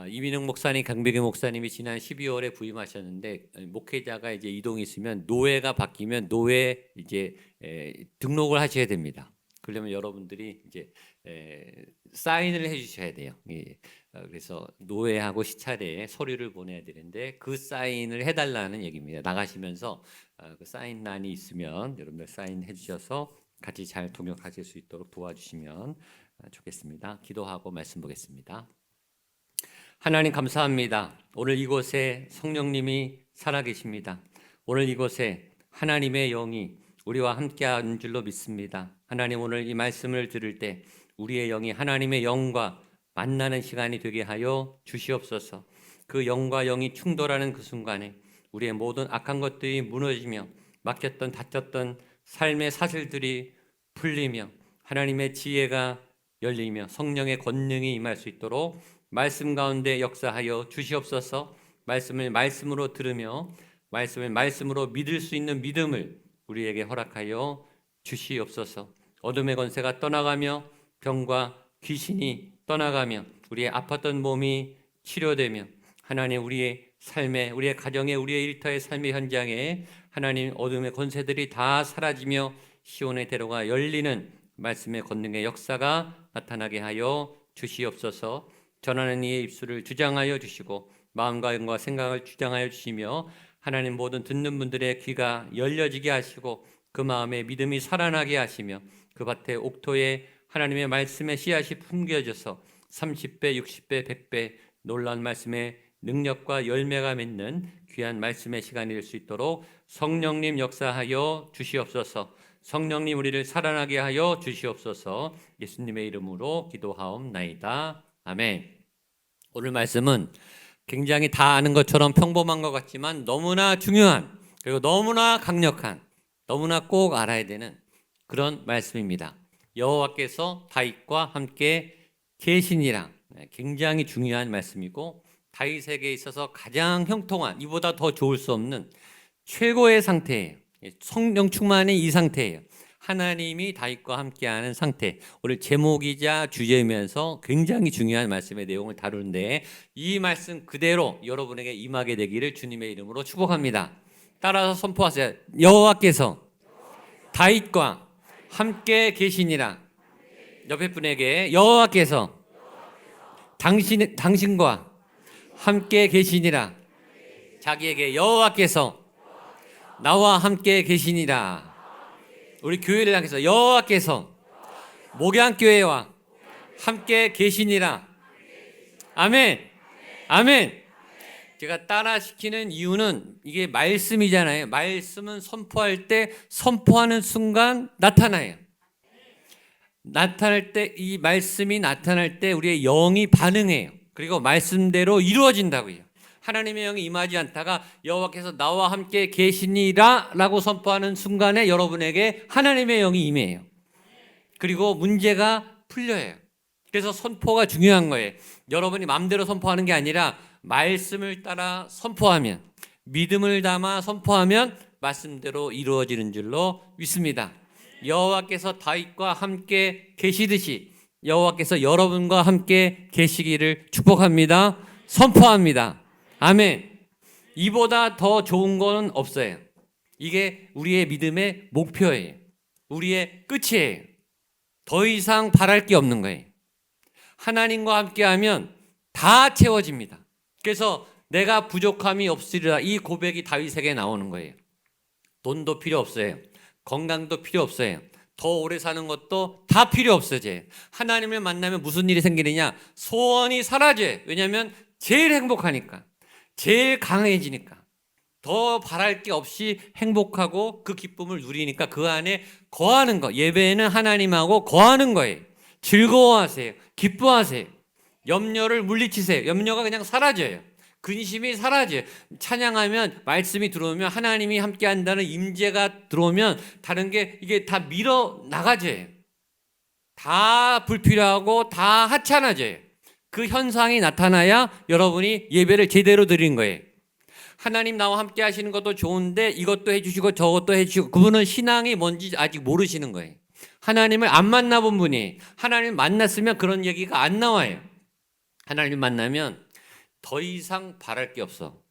이민웅 목사님, 강백일 목사님이 지난 12월에 부임하셨는데, 목회자가 이제 이동이 있으면 노회가 바뀌면 노회 이제 등록을 하셔야 됩니다. 그러면 여러분들이 이제 사인을 해주셔야 돼요. 그래서 노회하고 시차례에 서류를 보내야 되는데 그 사인을 해달라는 얘기입니다. 나가시면서 그 사인란이 있으면 여러분들 사인해 주셔서 같이 잘 동역하실 수 있도록 도와주시면 좋겠습니다. 기도하고 말씀 보겠습니다. 하나님 감사합니다. 오늘 이곳에 성령님이 살아계십니다. 오늘 이곳에 하나님의 영이 우리와 함께한 줄로 믿습니다. 하나님 오늘 이 말씀을 들을 때 우리의 영이 하나님의 영과 만나는 시간이 되게 하여 주시옵소서. 그 영과 영이 충돌하는 그 순간에 우리의 모든 악한 것들이 무너지며 막혔던 닫혔던 삶의 사슬들이 풀리며 하나님의 지혜가 열리며 성령의 권능이 임할 수 있도록 말씀 가운데 역사하여 주시옵소서. 말씀을 말씀으로 들으며 말씀을 말씀으로 믿을 수 있는 믿음을 우리에게 허락하여 주시옵소서. 어둠의 권세가 떠나가며 병과 귀신이 떠나가며 우리의 아팠던 몸이 치료되며 하나님 우리의 삶에, 우리의 가정에, 우리의 일터의 삶의 현장에 하나님 어둠의 권세들이 다 사라지며 시온의 대로가 열리는 말씀의 권능의 역사가 나타나게 하여 주시옵소서. 전하는 이의 입술을 주장하여 주시고 마음과 영과 생각을 주장하여 주시며 하나님 모든 듣는 분들의 귀가 열려지게 하시고 그 마음에 믿음이 살아나게 하시며 그 밭에 옥토에 하나님의 말씀의 씨앗이 품겨져서 30배, 60배, 100배 놀라운 말씀의 능력과 열매가 맺는 귀한 말씀의 시간이 될 수 있도록 성령님 역사하여 주시옵소서. 성령님 우리를 살아나게 하여 주시옵소서. 예수님의 이름으로 기도하옵나이다. 아멘. 오늘 말씀은 굉장히 다 아는 것처럼 평범한 것 같지만 너무나 중요한, 그리고 너무나 강력한, 너무나 꼭 알아야 되는 그런 말씀입니다. 여호와께서 다윗과 함께 계시니라. 굉장히 중요한 말씀이고, 다윗에게 있어서 가장 형통한, 이보다 더 좋을 수 없는 최고의 상태예요. 성령 충만의 이 상태예요. 하나님이 다윗과 함께하는 상태. 오늘 제목이자 주제이면서 굉장히 중요한 말씀의 내용을 다루는데, 이 말씀 그대로 여러분에게 임하게 되기를 주님의 이름으로 축복합니다. 따라서 선포하세요. 여호와께서 다윗과 함께 계시니라. 옆에 분에게 여호와께서 당신과 함께 계시니라. 자기에게 여호와께서 나와 함께 계시니라. 우리 교회를 향해서 여호와께서 목양교회와 함께 계시니라. 아멘. 아멘. 제가 따라 시키는 이유는 이게 말씀이잖아요. 말씀은 선포할 때 선포하는 순간 나타나요. 나타날 때, 이 말씀이 나타날 때 우리의 영이 반응해요. 그리고 말씀대로 이루어진다고요. 하나님의 영이 임하지 않다가 여호와께서 나와 함께 계시니라 라고 선포하는 순간에 여러분에게 하나님의 영이 임해요. 그리고 문제가 풀려요. 그래서 선포가 중요한 거예요. 여러분이 마음대로 선포하는 게 아니라 말씀을 따라 선포하면, 믿음을 담아 선포하면 말씀대로 이루어지는 줄로 믿습니다. 여호와께서 다윗과 함께 계시듯이 여호와께서 여러분과 함께 계시기를 축복합니다. 선포합니다. 아멘. 이보다 더 좋은 건 없어요. 이게 우리의 믿음의 목표예요. 우리의 끝이에요. 더 이상 바랄 게 없는 거예요. 하나님과 함께하면 다 채워집니다. 그래서 내가 부족함이 없으리라, 이 고백이 다윗에게 나오는 거예요. 돈도 필요 없어요. 건강도 필요 없어요. 더 오래 사는 것도 다 필요 없어져요. 하나님을 만나면 무슨 일이 생기느냐? 소원이 사라져요. 왜냐하면 제일 행복하니까, 제일 강해지니까, 더 바랄 게 없이 행복하고 그 기쁨을 누리니까 그 안에 거하는 거. 예배는 하나님하고 거하는 거예요. 즐거워하세요. 기뻐하세요. 염려를 물리치세요. 염려가 그냥 사라져요. 근심이 사라져요. 찬양하면, 말씀이 들어오면, 하나님이 함께 한다는 임재가 들어오면 다른 게 이게 다 밀어 나가져요. 다 불필요하고 다 하찮아져요. 그 현상이 나타나야 여러분이 예배를 제대로 드리는 거예요. 하나님 나와 함께 하시는 것도 좋은데 이것도 해주시고 저것도 해주시고, 그분은 신앙이 뭔지 아직 모르시는 거예요. 하나님을 안 만나본 분이, 하나님 만났으면 그런 얘기가 안 나와요. 하나님 만나면 더 이상 바랄 게 없어.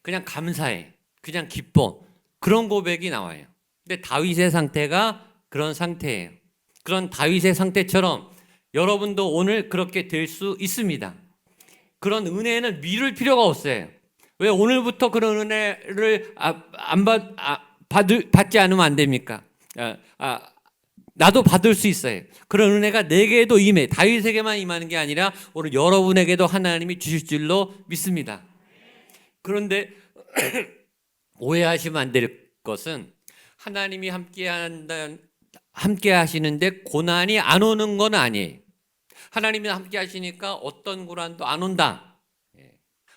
그냥 감사해. 그냥 기뻐. 그런 고백이 나와요. 근데 다윗의 상태가 그런 상태예요. 그런 다윗의 상태처럼 여러분도 오늘 그렇게 될 수 있습니다. 그런 은혜는 미룰 필요가 없어요. 왜 오늘부터 그런 은혜를 받지 않으면 안 됩니까? 나도 받을 수 있어요. 그런 은혜가 내게도 임해. 다윗에게만 임하는 게 아니라 오늘 여러분에게도 하나님이 주실 줄로 믿습니다. 그런데 오해하시면 안 될 것은, 하나님이 함께 하시는데 고난이 안 오는 건 아니에요. 하나님이 함께 하시니까 어떤 고난도 안 온다.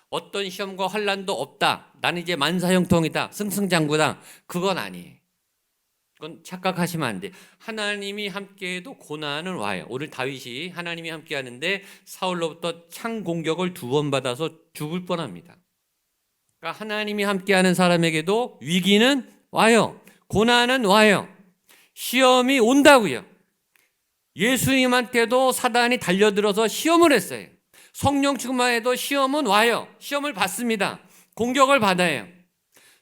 어떤 시험과 환난도 없다. 나는 이제 만사형통이다. 승승장구다. 그건 아니에요. 그건 착각하시면 안 돼. 하나님이 함께해도 고난은 와요. 오늘 다윗이 하나님이 함께하는데 사울로부터 창 공격을 2번 받아서 죽을 뻔합니다. 그러니까 하나님이 함께하는 사람에게도 위기는 와요. 고난은 와요. 시험이 온다고요. 예수님한테도 사단이 달려들어서 시험을 했어요. 성령 충만해도 시험은 와요. 시험을 받습니다. 공격을 받아요.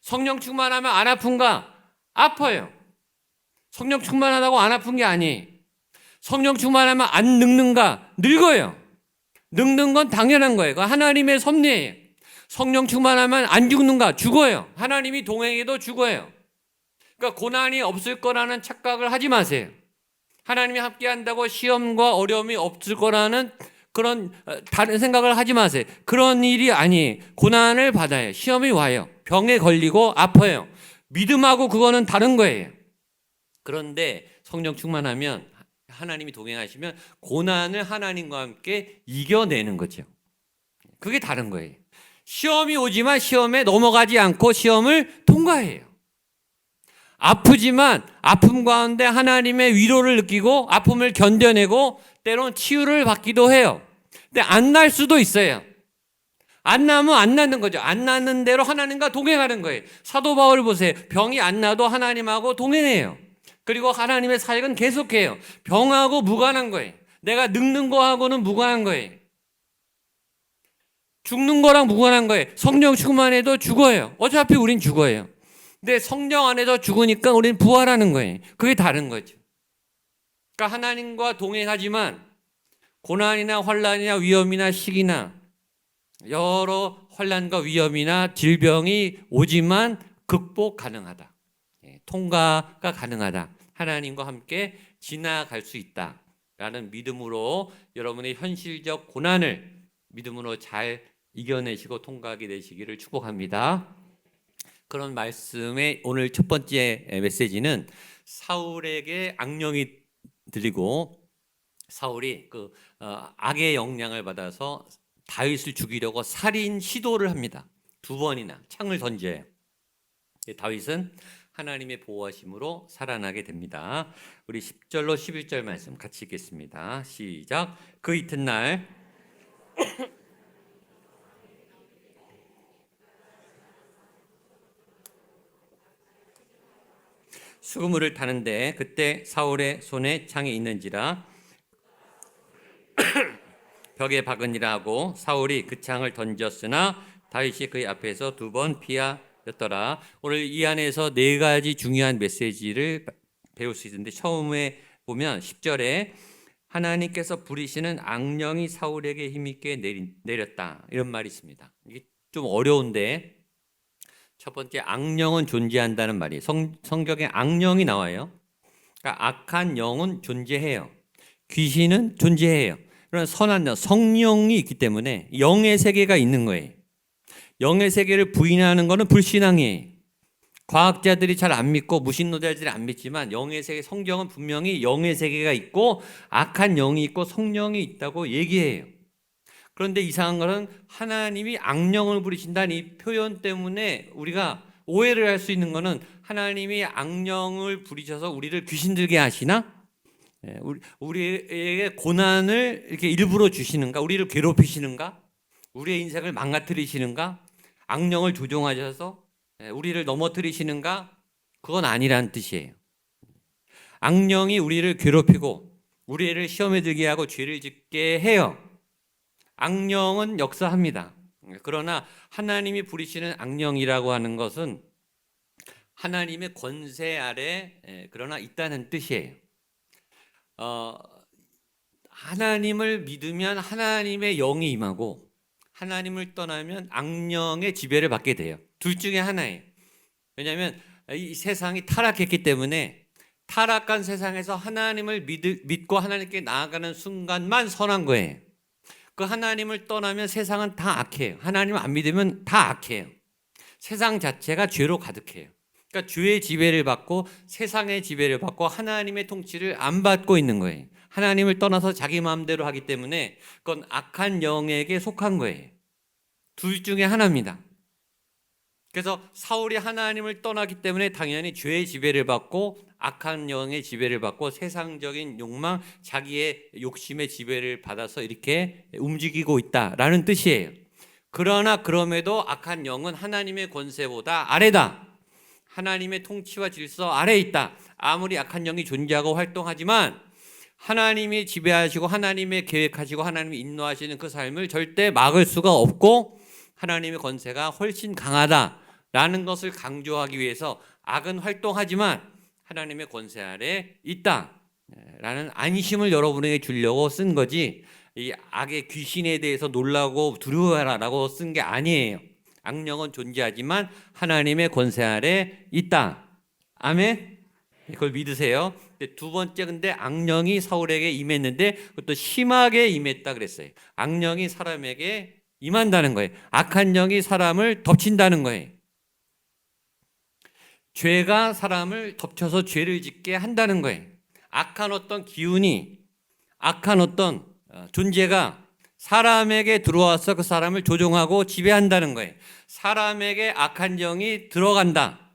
성령 충만하면 안 아픈가? 아파요. 성령 충만하다고 안 아픈 게 아니에요. 성령 충만하면 안 늙는가? 늙어요. 늙는 건 당연한 거예요. 그건 하나님의 섭리예요. 성령 충만하면 안 죽는가? 죽어요. 하나님이 동행해도 죽어요. 그러니까 고난이 없을 거라는 착각을 하지 마세요. 하나님이 함께 한다고 시험과 어려움이 없을 거라는 그런 다른 생각을 하지 마세요. 그런 일이 아니에요. 고난을 받아요. 시험이 와요. 병에 걸리고 아파요. 믿음하고 그거는 다른 거예요. 그런데 성령 충만하면, 하나님이 동행하시면 고난을 하나님과 함께 이겨내는 거죠. 그게 다른 거예요. 시험이 오지만 시험에 넘어가지 않고 시험을 통과해요. 아프지만 아픔 가운데 하나님의 위로를 느끼고 아픔을 견뎌내고 때론 치유를 받기도 해요. 근데 안 날 수도 있어요. 안 나면 안 낫는 거죠. 안 낫는 대로 하나님과 동행하는 거예요. 사도 바울 보세요. 병이 안 나도 하나님하고 동행해요. 그리고 하나님의 사역은 계속해요. 병하고 무관한 거예요. 내가 늙는 거하고는 무관한 거예요. 죽는 거랑 무관한 거예요. 성령 충만해도 죽어요. 어차피 우린 죽어요. 근데 성령 안에서 죽으니까 우린 부활하는 거예요. 그게 다른 거죠. 그러니까 하나님과 동행하지만 고난이나 환난이나 위험이나 시기나 여러 환난과 위험이나 질병이 오지만 극복 가능하다. 통과가 가능하다. 하나님과 함께 지나갈 수 있다라는 믿음으로 여러분의 현실적 고난을 믿음으로 잘 이겨내시고 통과하게 되시기를 축복합니다. 그런 말씀의 오늘 첫 번째 메시지는 사울에게 악령이 들리고 사울이 악의 영향을 받아서 다윗을 죽이려고 살인 시도를 합니다. 2번이나 창을 던져요. 다윗은 하나님의 보호하심으로 살아나게 됩니다. 우리 10절로 11절 말씀 같이 읽겠습니다. 시작. 그 이튿날 수그물을 타는데 그때 사울의 손에 창이 있는지라 벽에 박으니라 하고 사울이 그 창을 던졌으나 다윗이 그의 앞에서 2번 피하였더라. 오늘 이 안에서 4가지 중요한 메시지를 배울 수 있는데 처음에 보면 10절에 하나님께서 부리시는 악령이 사울에게 힘있게 내렸다 이런 말이 있습니다. 이게 좀 어려운데 첫 번째 악령은 존재한다는 말이에요. 성경에 악령이 나와요. 그러니까 악한 영은 존재해요. 귀신은 존재해요. 그런 선한 영, 성령이 있기 때문에 영의 세계가 있는 거예요. 영의 세계를 부인하는 것은 불신앙이에요. 과학자들이 잘 안 믿고 무신론자들이 안 믿지만 영의 세계, 성경은 분명히 영의 세계가 있고 악한 영이 있고 성령이 있다고 얘기해요. 그런데 이상한 것은 하나님이 악령을 부리신다는 이 표현 때문에 우리가 오해를 할 수 있는 것은 하나님이 악령을 부리셔서 우리를 귀신 들게 하시나? 우리에게 고난을 이렇게 일부러 주시는가? 우리를 괴롭히시는가? 우리의 인생을 망가뜨리시는가? 악령을 조종하셔서 우리를 넘어뜨리시는가? 그건 아니라는 뜻이에요. 악령이 우리를 괴롭히고 우리를 시험에 들게 하고 죄를 짓게 해요. 악령은 역사합니다. 그러나 하나님이 부리시는 악령이라고 하는 것은 하나님의 권세 아래 그러나 있다는 뜻이에요. 하나님을 믿으면 하나님의 영이 임하고 하나님을 떠나면 악령의 지배를 받게 돼요. 둘 중에 하나예요. 왜냐하면 이 세상이 타락했기 때문에 타락한 세상에서 하나님을 믿고 하나님께 나아가는 순간만 선한 거예요. 그 하나님을 떠나면 세상은 다 악해요. 하나님을 안 믿으면 다 악해요. 세상 자체가 죄로 가득해요. 그러니까 죄의 지배를 받고 세상의 지배를 받고 하나님의 통치를 안 받고 있는 거예요. 하나님을 떠나서 자기 마음대로 하기 때문에 그건 악한 영에게 속한 거예요. 둘 중에 하나입니다. 그래서 사울이 하나님을 떠나기 때문에 당연히 죄의 지배를 받고 악한 영의 지배를 받고 세상적인 욕망, 자기의 욕심의 지배를 받아서 이렇게 움직이고 있다라는 뜻이에요. 그러나 그럼에도 악한 영은 하나님의 권세보다 아래다. 하나님의 통치와 질서 아래에 있다. 아무리 악한 영이 존재하고 활동하지만 하나님이 지배하시고 하나님의 계획하시고 하나님이 인도하시는 그 삶을 절대 막을 수가 없고 하나님의 권세가 훨씬 강하다라는 것을 강조하기 위해서 악은 활동하지만 하나님의 권세 아래 있다라는 안심을 여러분에게 주려고 쓴 거지 이 악의 귀신에 대해서 놀라고 두려워하라고 쓴 게 아니에요. 악령은 존재하지만 하나님의 권세 아래 있다. 아멘? 그걸 믿으세요. 두 번째 근데 악령이 사울에게 임했는데 그것도 심하게 임했다 그랬어요. 악령이 사람에게 임한다는 거예요. 악한 영이 사람을 덮친다는 거예요. 죄가 사람을 덮쳐서 죄를 짓게 한다는 거예요. 악한 어떤 기운이, 악한 어떤 존재가 사람에게 들어와서 그 사람을 조종하고 지배한다는 거예요. 사람에게 악한 영이 들어간다.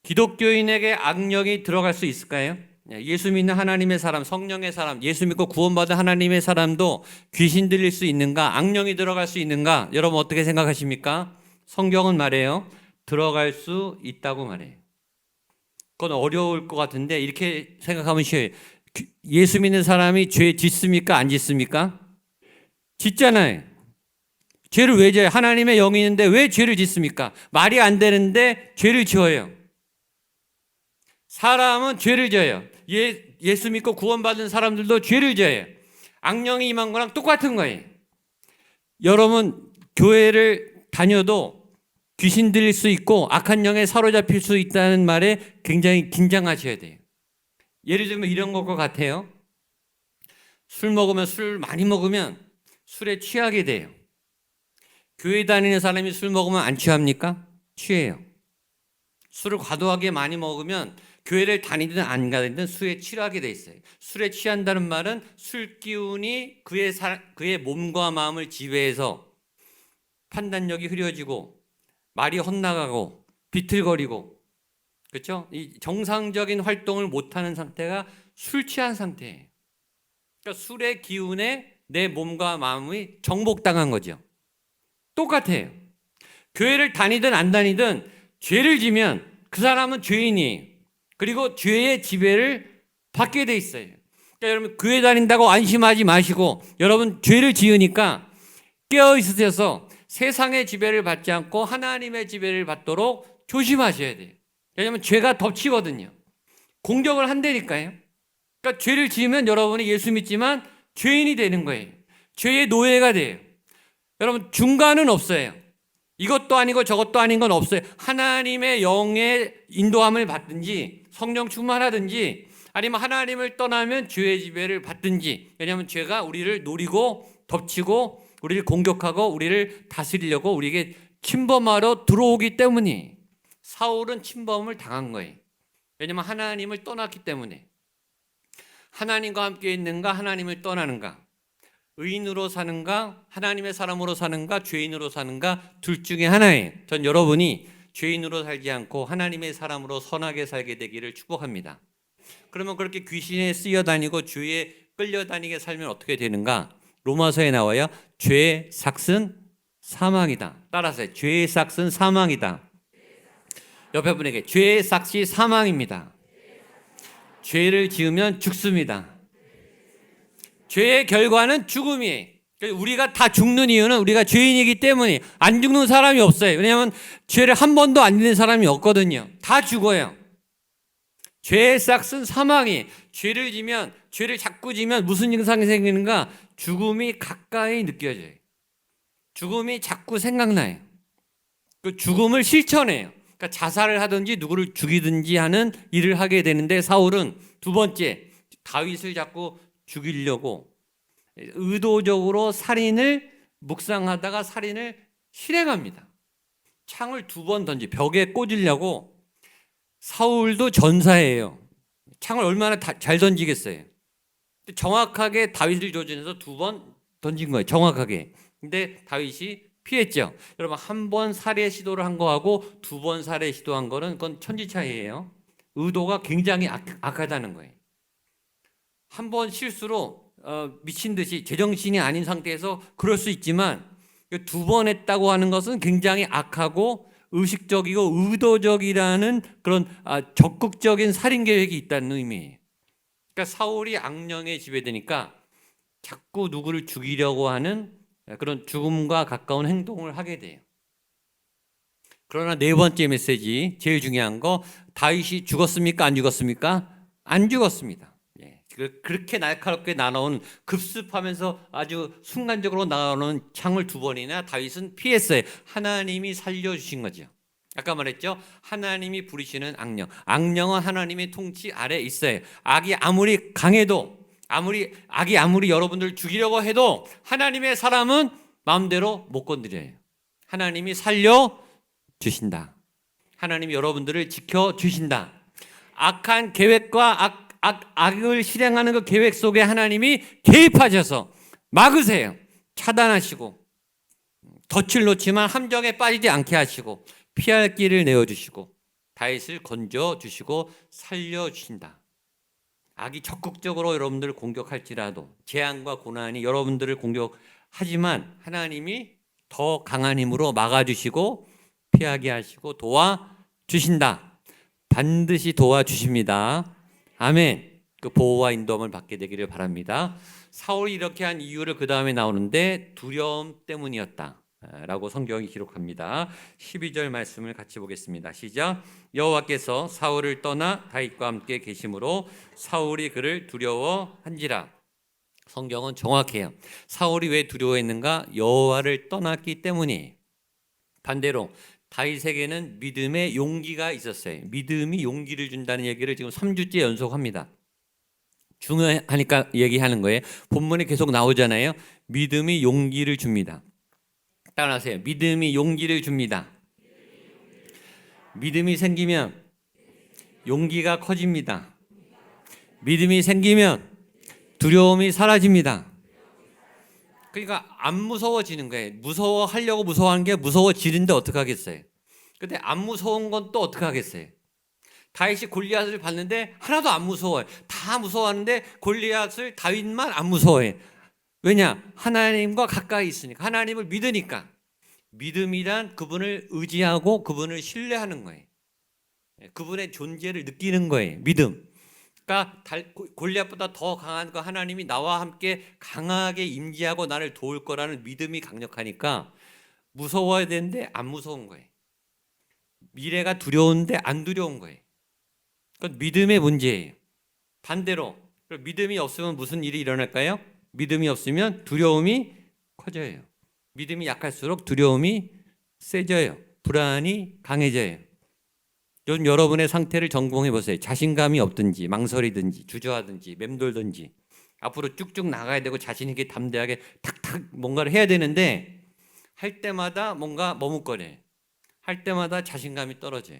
기독교인에게 악령이 들어갈 수 있을까요? 예수 믿는 하나님의 사람, 성령의 사람, 예수 믿고 구원받은 하나님의 사람도 귀신 들릴 수 있는가? 악령이 들어갈 수 있는가? 여러분 어떻게 생각하십니까? 성경은 말해요. 들어갈 수 있다고 말해요. 그건 어려울 것 같은데 이렇게 생각하면 쉬워요. 예수 믿는 사람이 죄 짓습니까? 안 짓습니까? 짓잖아요. 죄를 왜 져요? 하나님의 영이 있는데 왜 죄를 짓습니까? 말이 안 되는데 죄를 지어요. 사람은 죄를 져요. 예수 믿고 구원받은 사람들도 죄를 져요. 악령이 임한 거랑 똑같은 거예요. 여러분 교회를 다녀도 귀신 들릴 수 있고 악한 영에 사로잡힐 수 있다는 말에 굉장히 긴장하셔야 돼요. 예를 들면 이런 것과 같아요. 술 많이 먹으면 술에 취하게 돼요. 교회 다니는 사람이 술 먹으면 안 취합니까? 취해요. 술을 과도하게 많이 먹으면 교회를 다니든 안 가든 술에 취하게 돼 있어요. 술에 취한다는 말은 술 기운이 그의 몸과 마음을 지배해서 판단력이 흐려지고 말이 헛나가고 비틀거리고, 그렇죠? 이 정상적인 활동을 못하는 상태가 술 취한 상태예요. 그러니까 술의 기운에 내 몸과 마음이 정복당한 거죠. 똑같아요. 교회를 다니든 안 다니든 죄를 지면 그 사람은 죄인이에요. 그리고 죄의 지배를 받게 돼 있어요. 그러니까 여러분 교회 다닌다고 안심하지 마시고 여러분 죄를 지으니까 깨어 있으셔서 세상의 지배를 받지 않고 하나님의 지배를 받도록 조심하셔야 돼요. 왜냐하면 죄가 덮치거든요. 공격을 한다니까요. 그러니까 죄를 지으면 여러분이 예수 믿지만 죄인이 되는 거예요. 죄의 노예가 돼요. 여러분 중간은 없어요. 이것도 아니고 저것도 아닌 건 없어요. 하나님의 영의 인도함을 받든지 성령 충만하든지 아니면 하나님을 떠나면 죄의 지배를 받든지, 왜냐하면 죄가 우리를 노리고 덮치고 우리를 공격하고 우리를 다스리려고 우리에게 침범하러 들어오기 때문이. 사울은 침범을 당한 거예요. 왜냐하면 하나님을 떠났기 때문에. 하나님과 함께 있는가 하나님을 떠나는가, 의인으로 사는가 하나님의 사람으로 사는가 죄인으로 사는가, 둘 중에 하나예요. 전 여러분이 죄인으로 살지 않고 하나님의 사람으로 선하게 살게 되기를 축복합니다. 그러면 그렇게 귀신에 쓰여다니고 죄에 끌려다니게 살면 어떻게 되는가? 로마서에 나와요. 죄의 삭은 사망이다. 따라서 죄의 삭은 사망이다. 옆에 분에게 죄의 삭이 사망입니다. 죄를 지으면 죽습니다. 죄의 결과는 죽음이에요. 우리가 다 죽는 이유는 우리가 죄인이기 때문에. 안 죽는 사람이 없어요. 왜냐하면 죄를 한 번도 안 짓는 사람이 없거든요. 다 죽어요. 죄의 삭은 사망이. 죄를 지면, 죄를 자꾸 지면 무슨 증상이 생기는가? 죽음이 가까이 느껴져요. 죽음이 자꾸 생각나요. 그 죽음을 실천해요. 그러니까 자살을 하든지 누구를 죽이든지 하는 일을 하게 되는데, 사울은 두 번째 다윗을 자꾸 죽이려고 의도적으로 살인을 묵상하다가 살인을 실행합니다. 창을 두 번 벽에 꽂으려고. 사울도 전사예요. 창을 얼마나 잘 던지겠어요. 정확하게 다윗을 조준해서 두 번 던진 거예요. 정확하게. 근데 다윗이 피했죠. 여러분, 한 번 살해 시도를 한 거하고 두 번 살해 시도한 거는 그건 천지 차이예요. 의도가 굉장히 악하다는 거예요. 한 번 실수로 미친 듯이 제정신이 아닌 상태에서 그럴 수 있지만, 두 번 했다고 하는 것은 굉장히 악하고 의식적이고 의도적이라는 그런 적극적인 살인 계획이 있다는 의미예요. 그러니까 사울이 악령에 지배되니까 자꾸 누구를 죽이려고 하는 그런 죽음과 가까운 행동을 하게 돼요. 그러나 네 번째 메시지, 제일 중요한 거, 다윗이 죽었습니까? 안 죽었습니까? 안 죽었습니다. 그렇게 날카롭게 나눠온, 급습하면서 아주 순간적으로 나오는 창을 두 번이나 다윗은 피했어요. 하나님이 살려주신 거죠. 아까 말했죠. 하나님이 부리시는 악령. 악령은 하나님의 통치 아래 있어요. 악이 아무리 강해도, 악이 아무리 여러분들 죽이려고 해도 하나님의 사람은 마음대로 못 건드려요. 하나님이 살려주신다. 하나님이 여러분들을 지켜주신다. 악한 계획과 악을 실행하는 그 계획 속에 하나님이 개입하셔서 막으세요. 차단하시고 덫을 놓지만 함정에 빠지지 않게 하시고 피할 길을 내어주시고 다윗을 건져주시고 살려주신다. 악이 적극적으로 여러분들을 공격할지라도 재앙과 고난이 여러분들을 공격하지만 하나님이 더 강한 힘으로 막아주시고 피하게 하시고 도와주신다. 반드시 도와주십니다. 아멘. 그 보호와 인도함을 받게 되기를 바랍니다. 사울이 이렇게 한 이유를 그 다음에 나오는데 두려움 때문이었다 라고 성경이 기록합니다. 12절 말씀을 같이 보겠습니다. 시작. 여호와께서 사울을 떠나 다윗과 함께 계심으로 사울이 그를 두려워한지라. 성경은 정확해요. 사울이 왜 두려워했는가? 여호와를 떠났기 때문이에요. 반대로 다윗에게는 믿음의 용기가 있었어요. 믿음이 용기를 준다는 얘기를 지금 3주째 연속합니다. 중요하니까 얘기하는 거예요. 본문에 계속 나오잖아요. 믿음이 용기를 줍니다. 따라하세요. 믿음이 용기를 줍니다. 믿음이 생기면 용기가 커집니다. 믿음이 생기면 두려움이 사라집니다. 그러니까 안 무서워지는 거예요. 무서워하려고 무서워하는 게 무서워지는데 어떡하겠어요. 근데 안 무서운 건 또 어떡하겠어요. 다윗이 골리앗을 봤는데 하나도 안 무서워요. 다 무서워하는데 골리앗을 다윗만 안 무서워해. 왜냐? 하나님과 가까이 있으니까. 하나님을 믿으니까. 믿음이란 그분을 의지하고 그분을 신뢰하는 거예요. 그분의 존재를 느끼는 거예요. 믿음. 그러니까 골리앗보다 더 강한 그 하나님이 나와 함께 강하게 임재하고 나를 도울 거라는 믿음이 강력하니까 무서워야 되는데 안 무서운 거예요. 미래가 두려운데 안 두려운 거예요. 그건 믿음의 문제예요. 반대로 믿음이 없으면 무슨 일이 일어날까요? 믿음이 없으면 두려움이 커져요. 믿음이 약할수록 두려움이 세져요. 불안이 강해져요. 요즘 여러분의 상태를 점검해 보세요. 자신감이 없든지 망설이든지 주저하든지 맴돌든지 앞으로 쭉쭉 나가야 되고 자신 있게 담대하게 탁탁 뭔가를 해야 되는데 할 때마다 뭔가 머뭇거려요. 할 때마다 자신감이 떨어져요.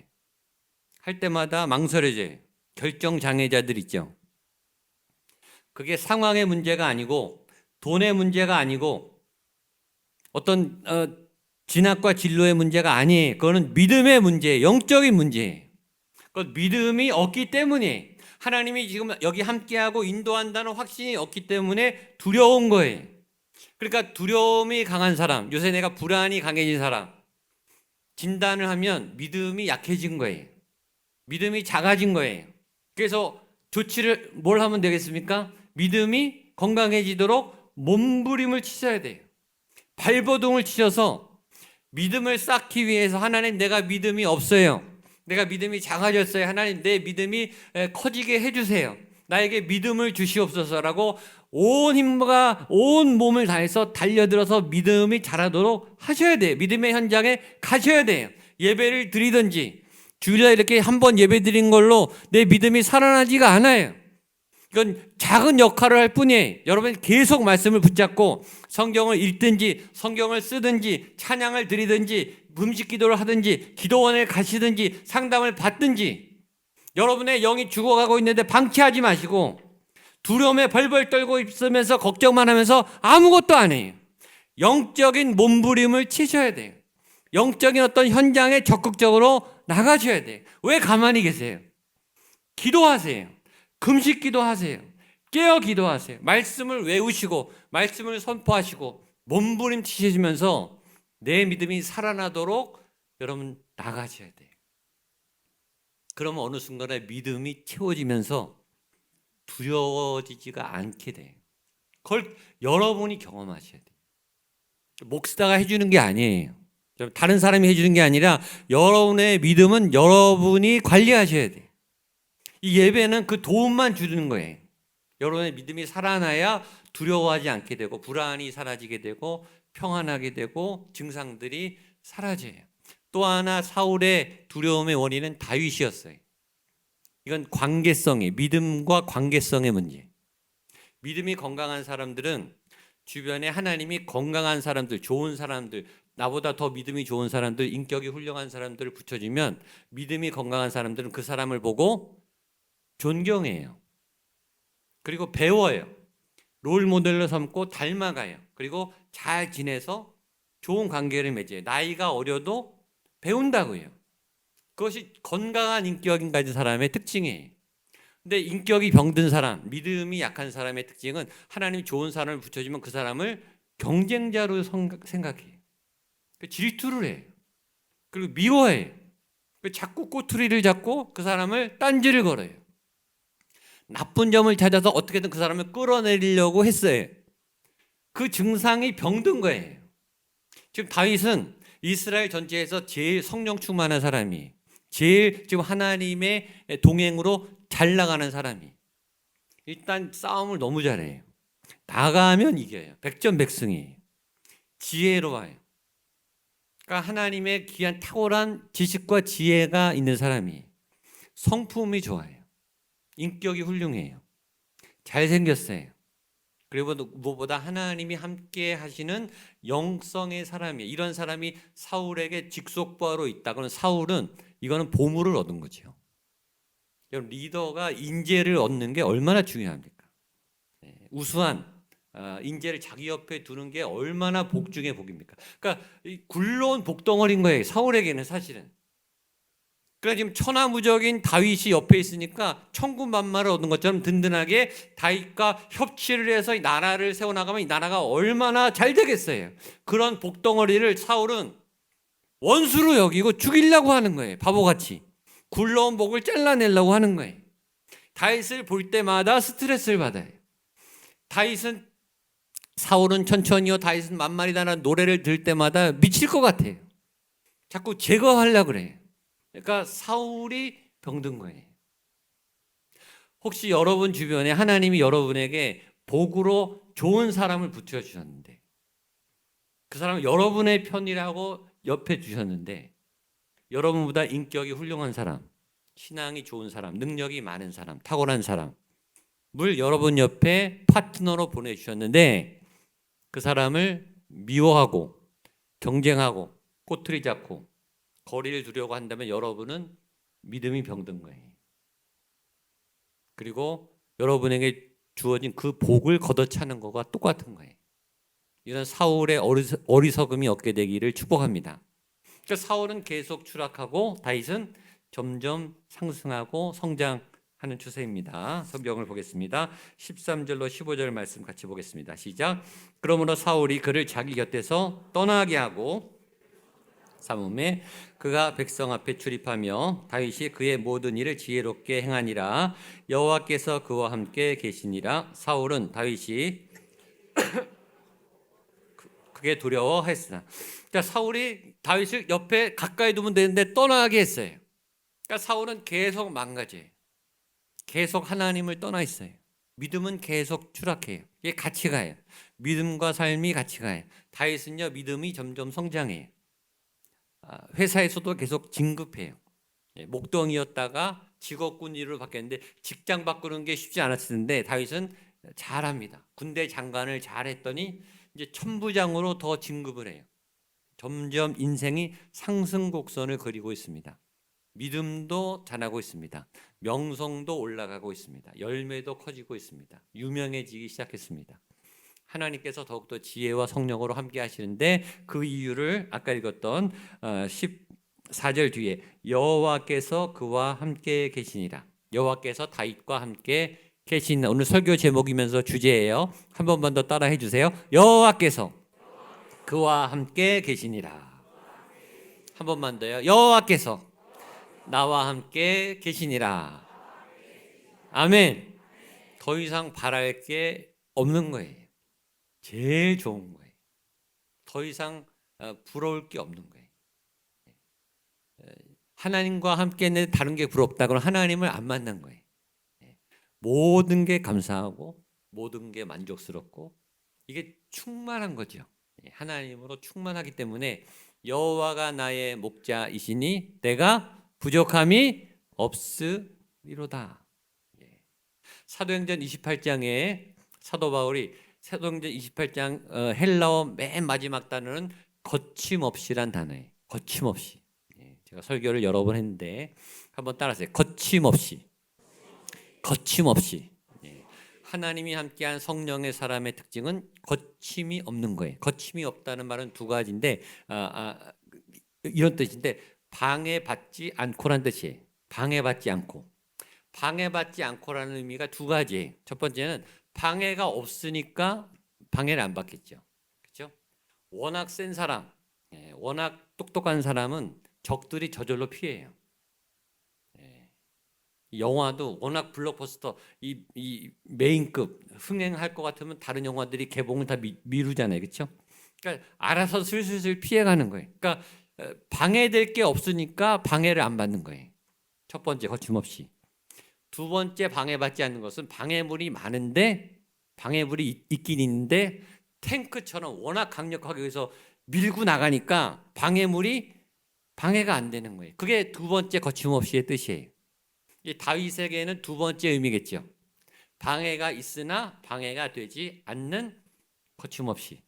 할 때마다 망설여져요. 결정장애자들 있죠. 그게 상황의 문제가 아니고 돈의 문제가 아니고 어떤 진학과 진로의 문제가 아니에요. 그거는 믿음의 문제예요. 영적인 문제예요. 그건 믿음이 없기 때문에 하나님이 지금 여기 함께하고 인도한다는 확신이 없기 때문에 두려운 거예요. 그러니까 두려움이 강한 사람, 요새 내가 불안이 강해진 사람 진단을 하면 믿음이 약해진 거예요. 믿음이 작아진 거예요. 그래서 조치를 뭘 하면 되겠습니까? 믿음이 건강해지도록 몸부림을 치셔야 돼요. 발버둥을 치셔서 믿음을 쌓기 위해서 하나님 내가 믿음이 없어요. 내가 믿음이 작아졌어요. 하나님 내 믿음이 커지게 해주세요. 나에게 믿음을 주시옵소서라고 온 힘과 온 몸을 다해서 달려들어서 믿음이 자라도록 하셔야 돼요. 믿음의 현장에 가셔야 돼요. 예배를 드리든지 주일에 이렇게 한번 예배 드린 걸로 내 믿음이 살아나지가 않아요. 이건 작은 역할을 할 뿐이에요. 여러분 계속 말씀을 붙잡고 성경을 읽든지 성경을 쓰든지 찬양을 드리든지 음식 기도를 하든지 기도원에 가시든지 상담을 받든지 여러분의 영이 죽어가고 있는데 방치하지 마시고 두려움에 벌벌 떨고 있으면서 걱정만 하면서 아무것도 안 해요. 영적인 몸부림을 치셔야 돼요. 영적인 어떤 현장에 적극적으로 나가셔야 돼요. 왜 가만히 계세요? 기도하세요. 금식 기도하세요. 깨어 기도하세요. 말씀을 외우시고 말씀을 선포하시고 몸부림 치시면서 내 믿음이 살아나도록 여러분 나가셔야 돼요. 그러면 어느 순간에 믿음이 채워지면서 두려워지지가 않게 돼요. 그걸 여러분이 경험하셔야 돼요. 목사가 해주는 게 아니에요. 다른 사람이 해주는 게 아니라 여러분의 믿음은 여러분이 관리하셔야 돼요. 이 예배는 그 도움만 주는 거예요. 여러분의 믿음이 살아나야 두려워하지 않게 되고 불안이 사라지게 되고 평안하게 되고 증상들이 사라져요. 또 하나 사울의 두려움의 원인은 다윗이었어요. 이건 관계성이 믿음과 관계성의 문제. 믿음이 건강한 사람들은 주변에 하나님이 건강한 사람들, 좋은 사람들, 나보다 더 믿음이 좋은 사람들, 인격이 훌륭한 사람들을 붙여주면 믿음이 건강한 사람들은 그 사람을 보고 존경해요. 그리고 배워요. 롤 모델로 삼고 닮아가요. 그리고 잘 지내서 좋은 관계를 맺어요. 나이가 어려도 배운다고요. 그것이 건강한 인격인 가진 사람의 특징이에요. 근데 인격이 병든 사람, 믿음이 약한 사람의 특징은 하나님이 좋은 사람을 붙여주면 그 사람을 경쟁자로 생각해요. 질투를 해요. 그리고 미워해요. 자꾸 꼬투리를 잡고 그 사람을 딴지를 걸어요. 나쁜 점을 찾아서 어떻게든 그 사람을 끌어내리려고 했어요. 그 증상이 병든 거예요. 지금 다윗은 이스라엘 전체에서 제일 성령 충만한 사람이에요. 제일 지금 하나님의 동행으로 잘 나가는 사람이. 일단 싸움을 너무 잘해요. 나가면 이겨요. 백전백승이에요. 지혜로워요. 그러니까 하나님의 귀한 탁월한 지식과 지혜가 있는 사람이. 성품이 좋아요. 인격이 훌륭해요. 잘생겼어요. 그리고 무엇보다 하나님이 함께 하시는 영성의 사람이에요. 이런 사람이 사울에게 직속부하로 있다. 그러면 사울은 이거는 보물을 얻은 거죠. 여러분, 리더가 인재를 얻는 게 얼마나 중요합니까? 우수한 인재를 자기 옆에 두는 게 얼마나 복 중의 복입니까? 그러니까 굴러온 복덩어리인 거예요. 사울에게는 사실은. 그러니까 지금 천하무적인 다윗이 옆에 있으니까 천군만마를 얻은 것처럼 든든하게 다윗과 협치를 해서 이 나라를 세워나가면 이 나라가 얼마나 잘 되겠어요. 그런 복덩어리를 사울은 원수로 여기고 죽이려고 하는 거예요. 바보같이. 굴러온 복을 잘라내려고 하는 거예요. 다윗을 볼 때마다 스트레스를 받아요. 사울은 천천히요, 다윗은 만만이다라는 노래를 들을 때마다 미칠 것 같아요. 자꾸 제거하려고 그래요. 그러니까 사울이 병든 거예요. 혹시 여러분 주변에 하나님이 여러분에게 복으로 좋은 사람을 붙여주셨는데 그 사람은 여러분의 편이라고 옆에 주셨는데 여러분보다 인격이 훌륭한 사람, 신앙이 좋은 사람, 능력이 많은 사람, 탁월한 사람을 여러분 옆에 파트너로 보내주셨는데 그 사람을 미워하고 경쟁하고 꼬투리 잡고 거리를 두려고 한다면 여러분은 믿음이 병든 거예요. 그리고 여러분에게 주어진 그 복을 걷어차는 것과 똑같은 거예요. 이런 사울의 어리석음이 없게 되기를 축복합니다. 그러니까 사울은 계속 추락하고 다윗은 점점 상승하고 성장하는 추세입니다. 성경을 보겠습니다. 13절로 15절 말씀 같이 보겠습니다. 시작. 그러므로 사울이 그를 자기 곁에서 떠나게 하고 삼음에 그가 백성 앞에 출입하며 다윗이 그의 모든 일을 지혜롭게 행하니라. 여호와께서 그와 함께 계시니라. 사울은 다윗이 그게 두려워했으나. 그러니까 사울이 다윗을 옆에 가까이 두면 되는데 떠나게 했어요. 그러니까 사울은 계속 망가져요. 계속 하나님을 떠나 있어요. 믿음은 계속 추락해요. 이게 같이 가요. 믿음과 삶이 같이 가요. 다윗은요, 믿음이 점점 성장해요. 회사에서도 계속 진급해요. 목동이었다가 직업군으로 바뀌었는데 직장 바꾸는 게 쉽지 않았을 텐데 다윗은 잘합니다. 군대 장관을 잘했더니 이제 천부장으로 더 진급을 해요. 점점 인생이 상승 곡선을 그리고 있습니다. 믿음도 자라고 있습니다. 명성도 올라가고 있습니다. 열매도 커지고 있습니다. 유명해지기 시작했습니다. 하나님께서 더욱더 지혜와 성령으로 함께 하시는데 그 이유를 아까 읽었던 14절 뒤에 여호와께서 그와 함께 계시니라. 여호와께서 다윗과 함께 계시니라. 오늘 설교 제목이면서 주제예요. 한 번만 더 따라해 주세요. 여호와께서 그와 함께 계시니라. 한 번만 더요. 여호와께서 나와 함께 계시니라. 아멘. 더 이상 바랄 게 없는 거예요. 제일 좋은 거예요. 더 이상 부러울 게 없는 거예요. 하나님과 함께 했는데 다른 게 부럽다 그러면 하나님을 안 만난 거예요. 모든 게 감사하고 모든 게 만족스럽고 이게 충만한 거죠. 하나님으로 충만하기 때문에 여호와가 나의 목자이시니 내가 부족함이 없으리로다. 사도행전 28장에 사도 바울이 사도행전 28장 헬라어 맨 마지막 단어는 거침없이란 단어예요. 거침없이. 제가 설교를 여러 번 했는데 한번 따라하세요. 거침없이. 거침없이. 하나님이 함께한 성령의 사람의 특징은 거침이 없는 거예요. 거침이 없다는 말은 두 가지인데 이런 뜻인데 방해받지 않고란 뜻이에요. 방해받지 않고. 방해받지 않고라는 의미가 두 가지예요. 첫 번째는 방해가 없으니까 방해를 안 받겠죠. 그렇죠? 워낙 센 사람, 워낙 똑똑한 사람은 적들이 저절로 피해요. 영화도 워낙 블록버스터 이 메인급 흥행할 것 같으면 다른 영화들이 개봉을 다 미루잖아요, 그렇죠? 그러니까 알아서 슬슬 피해가는 거예요. 그러니까 방해될 게 없으니까 방해를 안 받는 거예요. 첫 번째 거침없이. 두 번째 방해받지 않는 것은 방해물이 많은데 방해물이 있긴 있는데 탱크처럼 워낙 강력하게 해서 밀고 나가니까 방해물이 방해가 안 되는 거예요. 그게 두 번째 거침없이의 뜻이에요. 이 다윗에게는 두 번째 의미겠죠. 방해가 있으나 방해가 되지 않는 거침없이.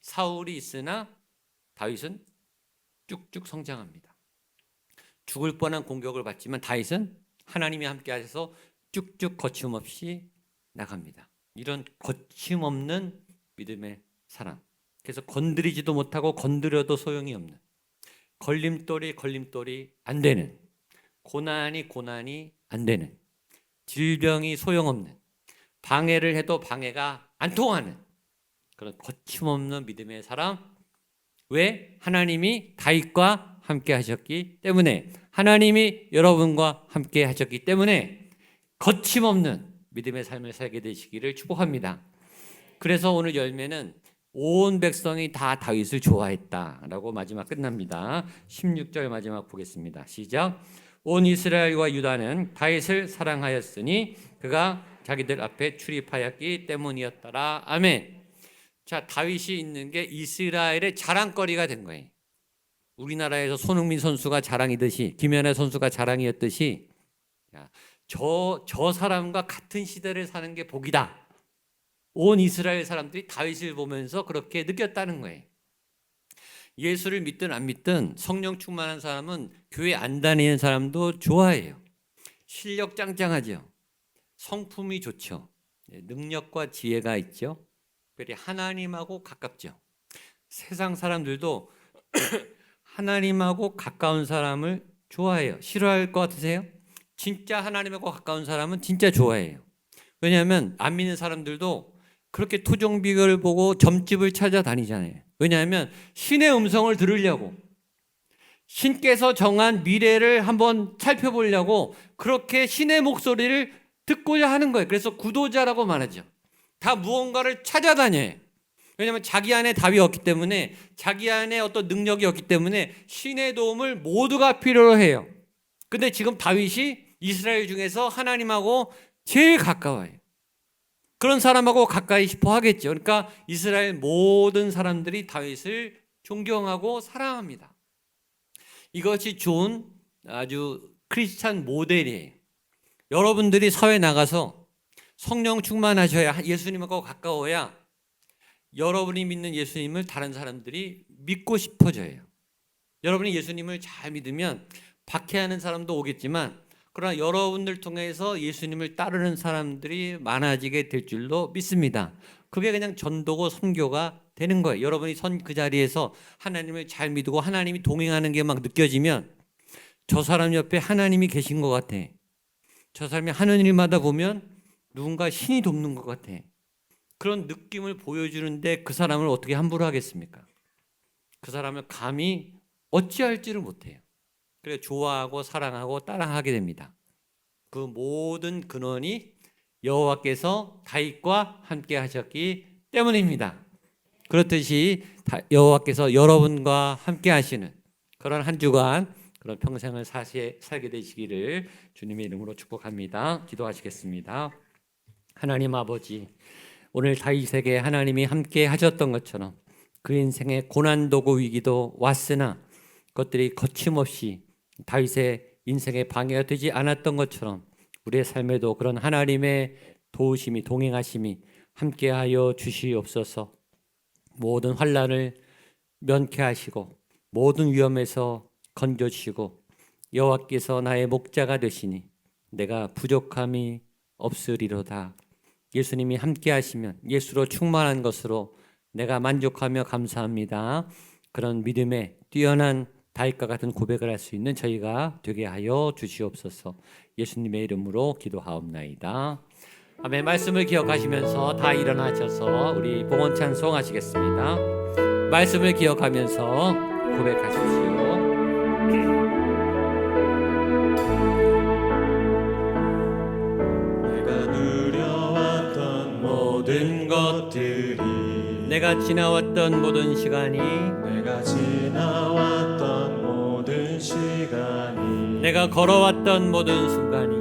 사울이 있으나 다윗은 쭉쭉 성장합니다. 죽을 뻔한 공격을 받지만 다윗은 하나님이 함께 하셔서 쭉쭉 거침없이 나갑니다. 이런 거침없는 믿음의 사람. 그래서 건드리지도 못하고 건드려도 소용이 없는, 걸림돌이 안 되는, 고난이 안 되는, 질병이 소용없는, 방해를 해도 방해가 안 통하는 그런 거침없는 믿음의 사람. 왜? 하나님이 다윗과 함께 하셨기 때문에, 하나님이 여러분과 함께 하셨기 때문에 거침없는 믿음의 삶을 살게 되시기를 축복합니다. 그래서 오늘 열매는 온 백성이 다 다윗을 좋아했다라고 마지막 끝납니다. 16절 마지막 보겠습니다. 시작. 온 이스라엘과 유다는 다윗을 사랑하였으니 그가 자기들 앞에 출입하였기 때문이었더라. 아멘. 자, 다윗이 있는 게 이스라엘의 자랑거리가 된 거예요. 우리나라에서 손흥민 선수가 자랑이듯이, 김연아 선수가 자랑이었듯이, 저 사람과 같은 시대를 사는 게 복이다. 온 이스라엘 사람들이 다윗을 보면서 그렇게 느꼈다는 거예요. 예수를 믿든 안 믿든 성령 충만한 사람은 교회 안 다니는 사람도 좋아해요. 실력 짱짱하죠. 성품이 좋죠. 능력과 지혜가 있죠. 특별히 하나님하고 가깝죠. 세상 사람들도 하나님하고 가까운 사람을 좋아해요. 싫어할 것 같으세요? 진짜 하나님하고 가까운 사람은 진짜 좋아해요. 왜냐하면 안 믿는 사람들도 그렇게 토종비결을 보고 점집을 찾아다니잖아요. 왜냐하면 신의 음성을 들으려고, 신께서 정한 미래를 한번 살펴보려고 그렇게 신의 목소리를 듣고자 하는 거예요. 그래서 구도자라고 말하죠. 다 무언가를 찾아다녀요. 왜냐하면 자기 안에 답이 없기 때문에, 자기 안에 어떤 능력이 없기 때문에 신의 도움을 모두가 필요로 해요. 근데 지금 다윗이 이스라엘 중에서 하나님하고 제일 가까워요. 그런 사람하고 가까이 싶어 하겠죠. 그러니까 이스라엘 모든 사람들이 다윗을 존경하고 사랑합니다. 이것이 좋은 아주 크리스찬 모델이에요. 여러분들이 사회 나가서 성령 충만하셔야, 예수님하고 가까워야 여러분이 믿는 예수님을 다른 사람들이 믿고 싶어져요. 여러분이 예수님을 잘 믿으면 박해하는 사람도 오겠지만, 그러나 여러분들 통해서 예수님을 따르는 사람들이 많아지게 될 줄로 믿습니다. 그게 그냥 전도고 선교가 되는 거예요. 여러분이 그 자리에서 하나님을 잘 믿고 하나님이 동행하는 게 막 느껴지면, 저 사람 옆에 하나님이 계신 것 같아. 저 사람이 하는 일마다 보면 누군가 신이 돕는 것 같아. 그런 느낌을 보여주는데 그 사람을 어떻게 함부로 하겠습니까? 그 사람을 감히 어찌할지를 못해요. 그래서 좋아하고 사랑하고 따라하게 됩니다. 그 모든 근원이 여호와께서 다윗과 함께 하셨기 때문입니다. 그렇듯이 여호와께서 여러분과 함께 하시는 그런 한 주간, 그런 평생을 살게 되시기를 주님의 이름으로 축복합니다. 기도하시겠습니다. 하나님 아버지, 오늘 다윗에게 하나님이 함께 하셨던 것처럼 그 인생의 고난도고 위기도 왔으나 그것들이 거침없이 다윗의 인생에 방해가 되지 않았던 것처럼 우리의 삶에도 그런 하나님의 도우심이, 동행하심이 함께하여 주시옵소서. 모든 환난을 면케하시고 모든 위험에서 건져주시고 여호와께서 나의 목자가 되시니 내가 부족함이 없으리로다. 예수님이 함께 하시면 예수로 충만한 것으로 내가 만족하며 감사합니다. 그런 믿음에 뛰어난 다윗과 같은 고백을 할 수 있는 저희가 되게 하여 주시옵소서. 예수님의 이름으로 기도하옵나이다. 아멘. 말씀을 기억하시면서 다 일어나셔서 우리 봉헌 찬송 하시겠습니다. 말씀을 기억하면서 고백하십시오. 내가 누려왔던 모든 것들이 내가 지나왔던 모든 시간이 내가 지나왔던 모든 시간이 내가 걸어왔던 모든 순간이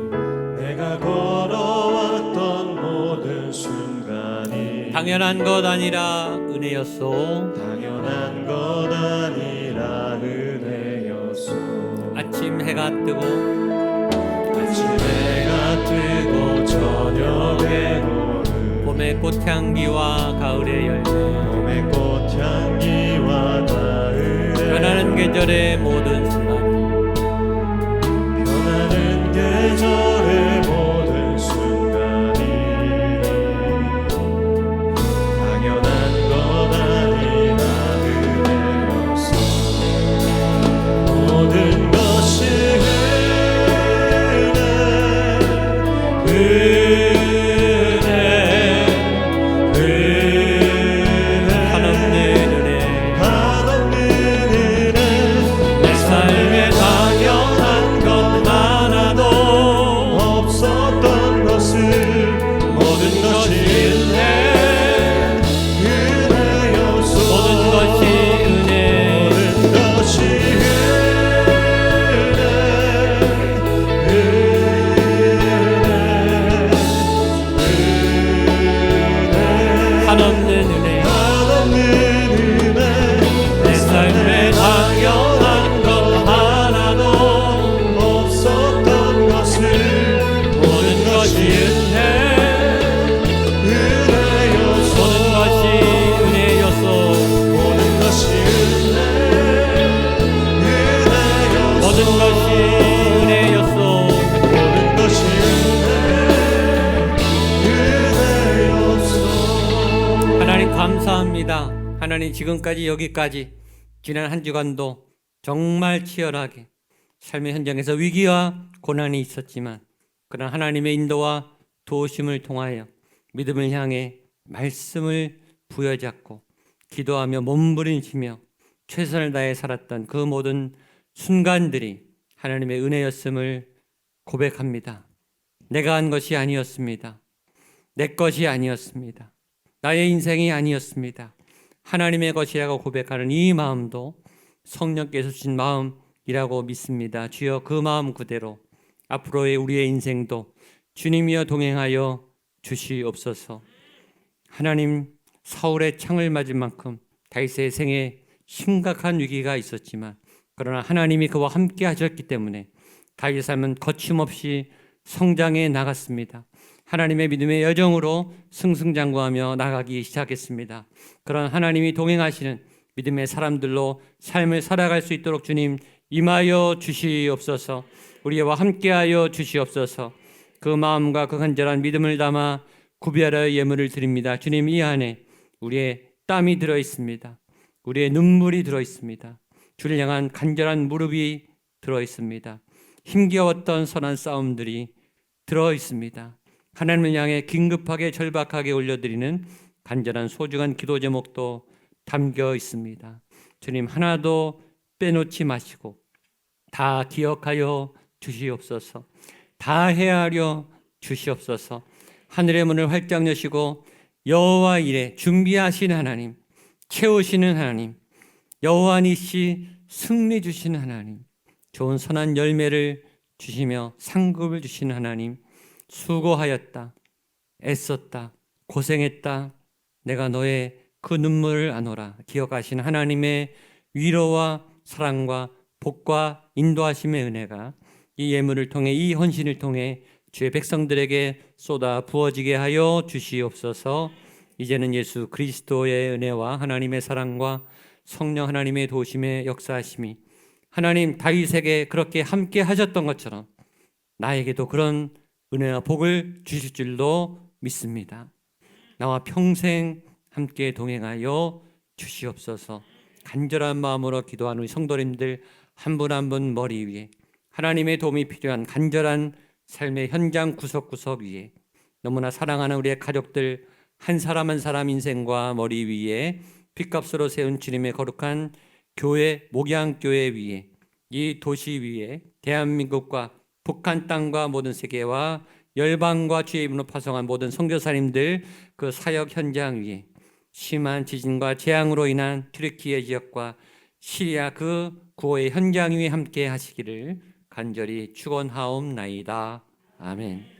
내가 걸어왔던 모든 순간이 당연한 것 아니라 은혜였소. 당연한 것 아니라 은혜였소. 아침 해가 뜨고 아침 해가 뜨고 저녁에 오는 봄의 꽃향기와 가을의 열매 봄의 꽃향기와 가을의 변하는 계절의 모든 순간 변하는 계절의 모든 순간이 당연한 것 아니라 은혜였어. 모든 것이 한없는 은혜 한없는 은혜 내 삶에 당연한 것 하나도 없었던 것을 모든 것이 은혜였소. 모든 것이 은혜 모든 것이 한없는 은혜 한없는 은혜 내 삶에 당연한 것 하나도 없었던 것을 모든 것이 은혜 은혜였소. 모든 것이 은혜였소. 모든 것이 은혜였소. 모든 것이 은혜였소. 모든 것이 은혜였소. 하나님 감사합니다. 하나님 지금까지 여기까지 지난 한 주간도 정말 치열하게 삶의 현장에서 위기와 고난이 있었지만 그런 하나님의 인도와 도우심을 통하여 믿음을 향해 말씀을 부여잡고 기도하며 몸부림치며 최선을 다해 살았던 그 모든 순간들이 하나님의 은혜였음을 고백합니다. 내가 한 것이 아니었습니다. 내 것이 아니었습니다. 나의 인생이 아니었습니다. 하나님의 것이라고 고백하는 이 마음도 성령께서 주신 마음이라고 믿습니다. 주여 그 마음 그대로 앞으로의 우리의 인생도 주님이여 동행하여 주시옵소서. 하나님 사울의 창을 맞은 만큼 다윗의 생에 심각한 위기가 있었지만 그러나 하나님이 그와 함께 하셨기 때문에 다윗의 삶은 거침없이 성장해 나갔습니다. 하나님의 믿음의 여정으로 승승장구하며 나가기 시작했습니다. 그런 하나님이 동행하시는 믿음의 사람들로 삶을 살아갈 수 있도록 주님 임하여 주시옵소서. 우리와 함께하여 주시옵소서. 그 마음과 그 간절한 믿음을 담아 구비하여 예물을 드립니다. 주님 이 안에 우리의 땀이 들어 있습니다. 우리의 눈물이 들어 있습니다. 주를 향한 간절한 무릎이 들어 있습니다. 힘겨웠던 선한 싸움들이 들어 있습니다. 하나님을 향해 긴급하게 절박하게 올려드리는 간절한 소중한 기도 제목도 담겨 있습니다. 주님 하나도 빼놓지 마시고 다 기억하여 주시옵소서. 다 헤아려 주시옵소서. 하늘의 문을 활짝 여시고 여호와 일에 준비하신 하나님, 채우시는 하나님, 여호와 니시 승리 주시는 하나님, 좋은 선한 열매를 주시며 상급을 주시는 하나님, 수고하였다, 애썼다, 고생했다, 내가 너의 그 눈물을 안오라 기억하시는 하나님의 위로와 사랑과 복과 인도하심의 은혜가 이 예물을 통해 이 헌신을 통해 주의 백성들에게 쏟아 부어지게 하여 주시옵소서. 이제는 예수 그리스도의 은혜와 하나님의 사랑과 성령 하나님의 도우심의 역사하심이 하나님 다윗에게 그렇게 함께 하셨던 것처럼 나에게도 그런 은혜와 복을 주실 줄도 믿습니다. 나와 평생 함께 동행하여 주시옵소서. 간절한 마음으로 기도하는 우리 성도님들 한 분 한 분 머리 위에 하나님의 도움이 필요한 간절한 삶의 현장 구석구석 위에 너무나 사랑하는 우리의 가족들 한 사람 한 사람 인생과 머리 위에 핏값으로 세운 주님의 거룩한 교회, 목양교회 위에 이 도시 위에 대한민국과 북한 땅과 모든 세계와 열방과 주의 이름으로 파송한 모든 선교사님들 그 사역 현장 위에 심한 지진과 재앙으로 인한 튀르키예 지역과 시리아 그 구호의 현장 위에 함께 하시기를 간절히 축원하옵나이다. 아멘.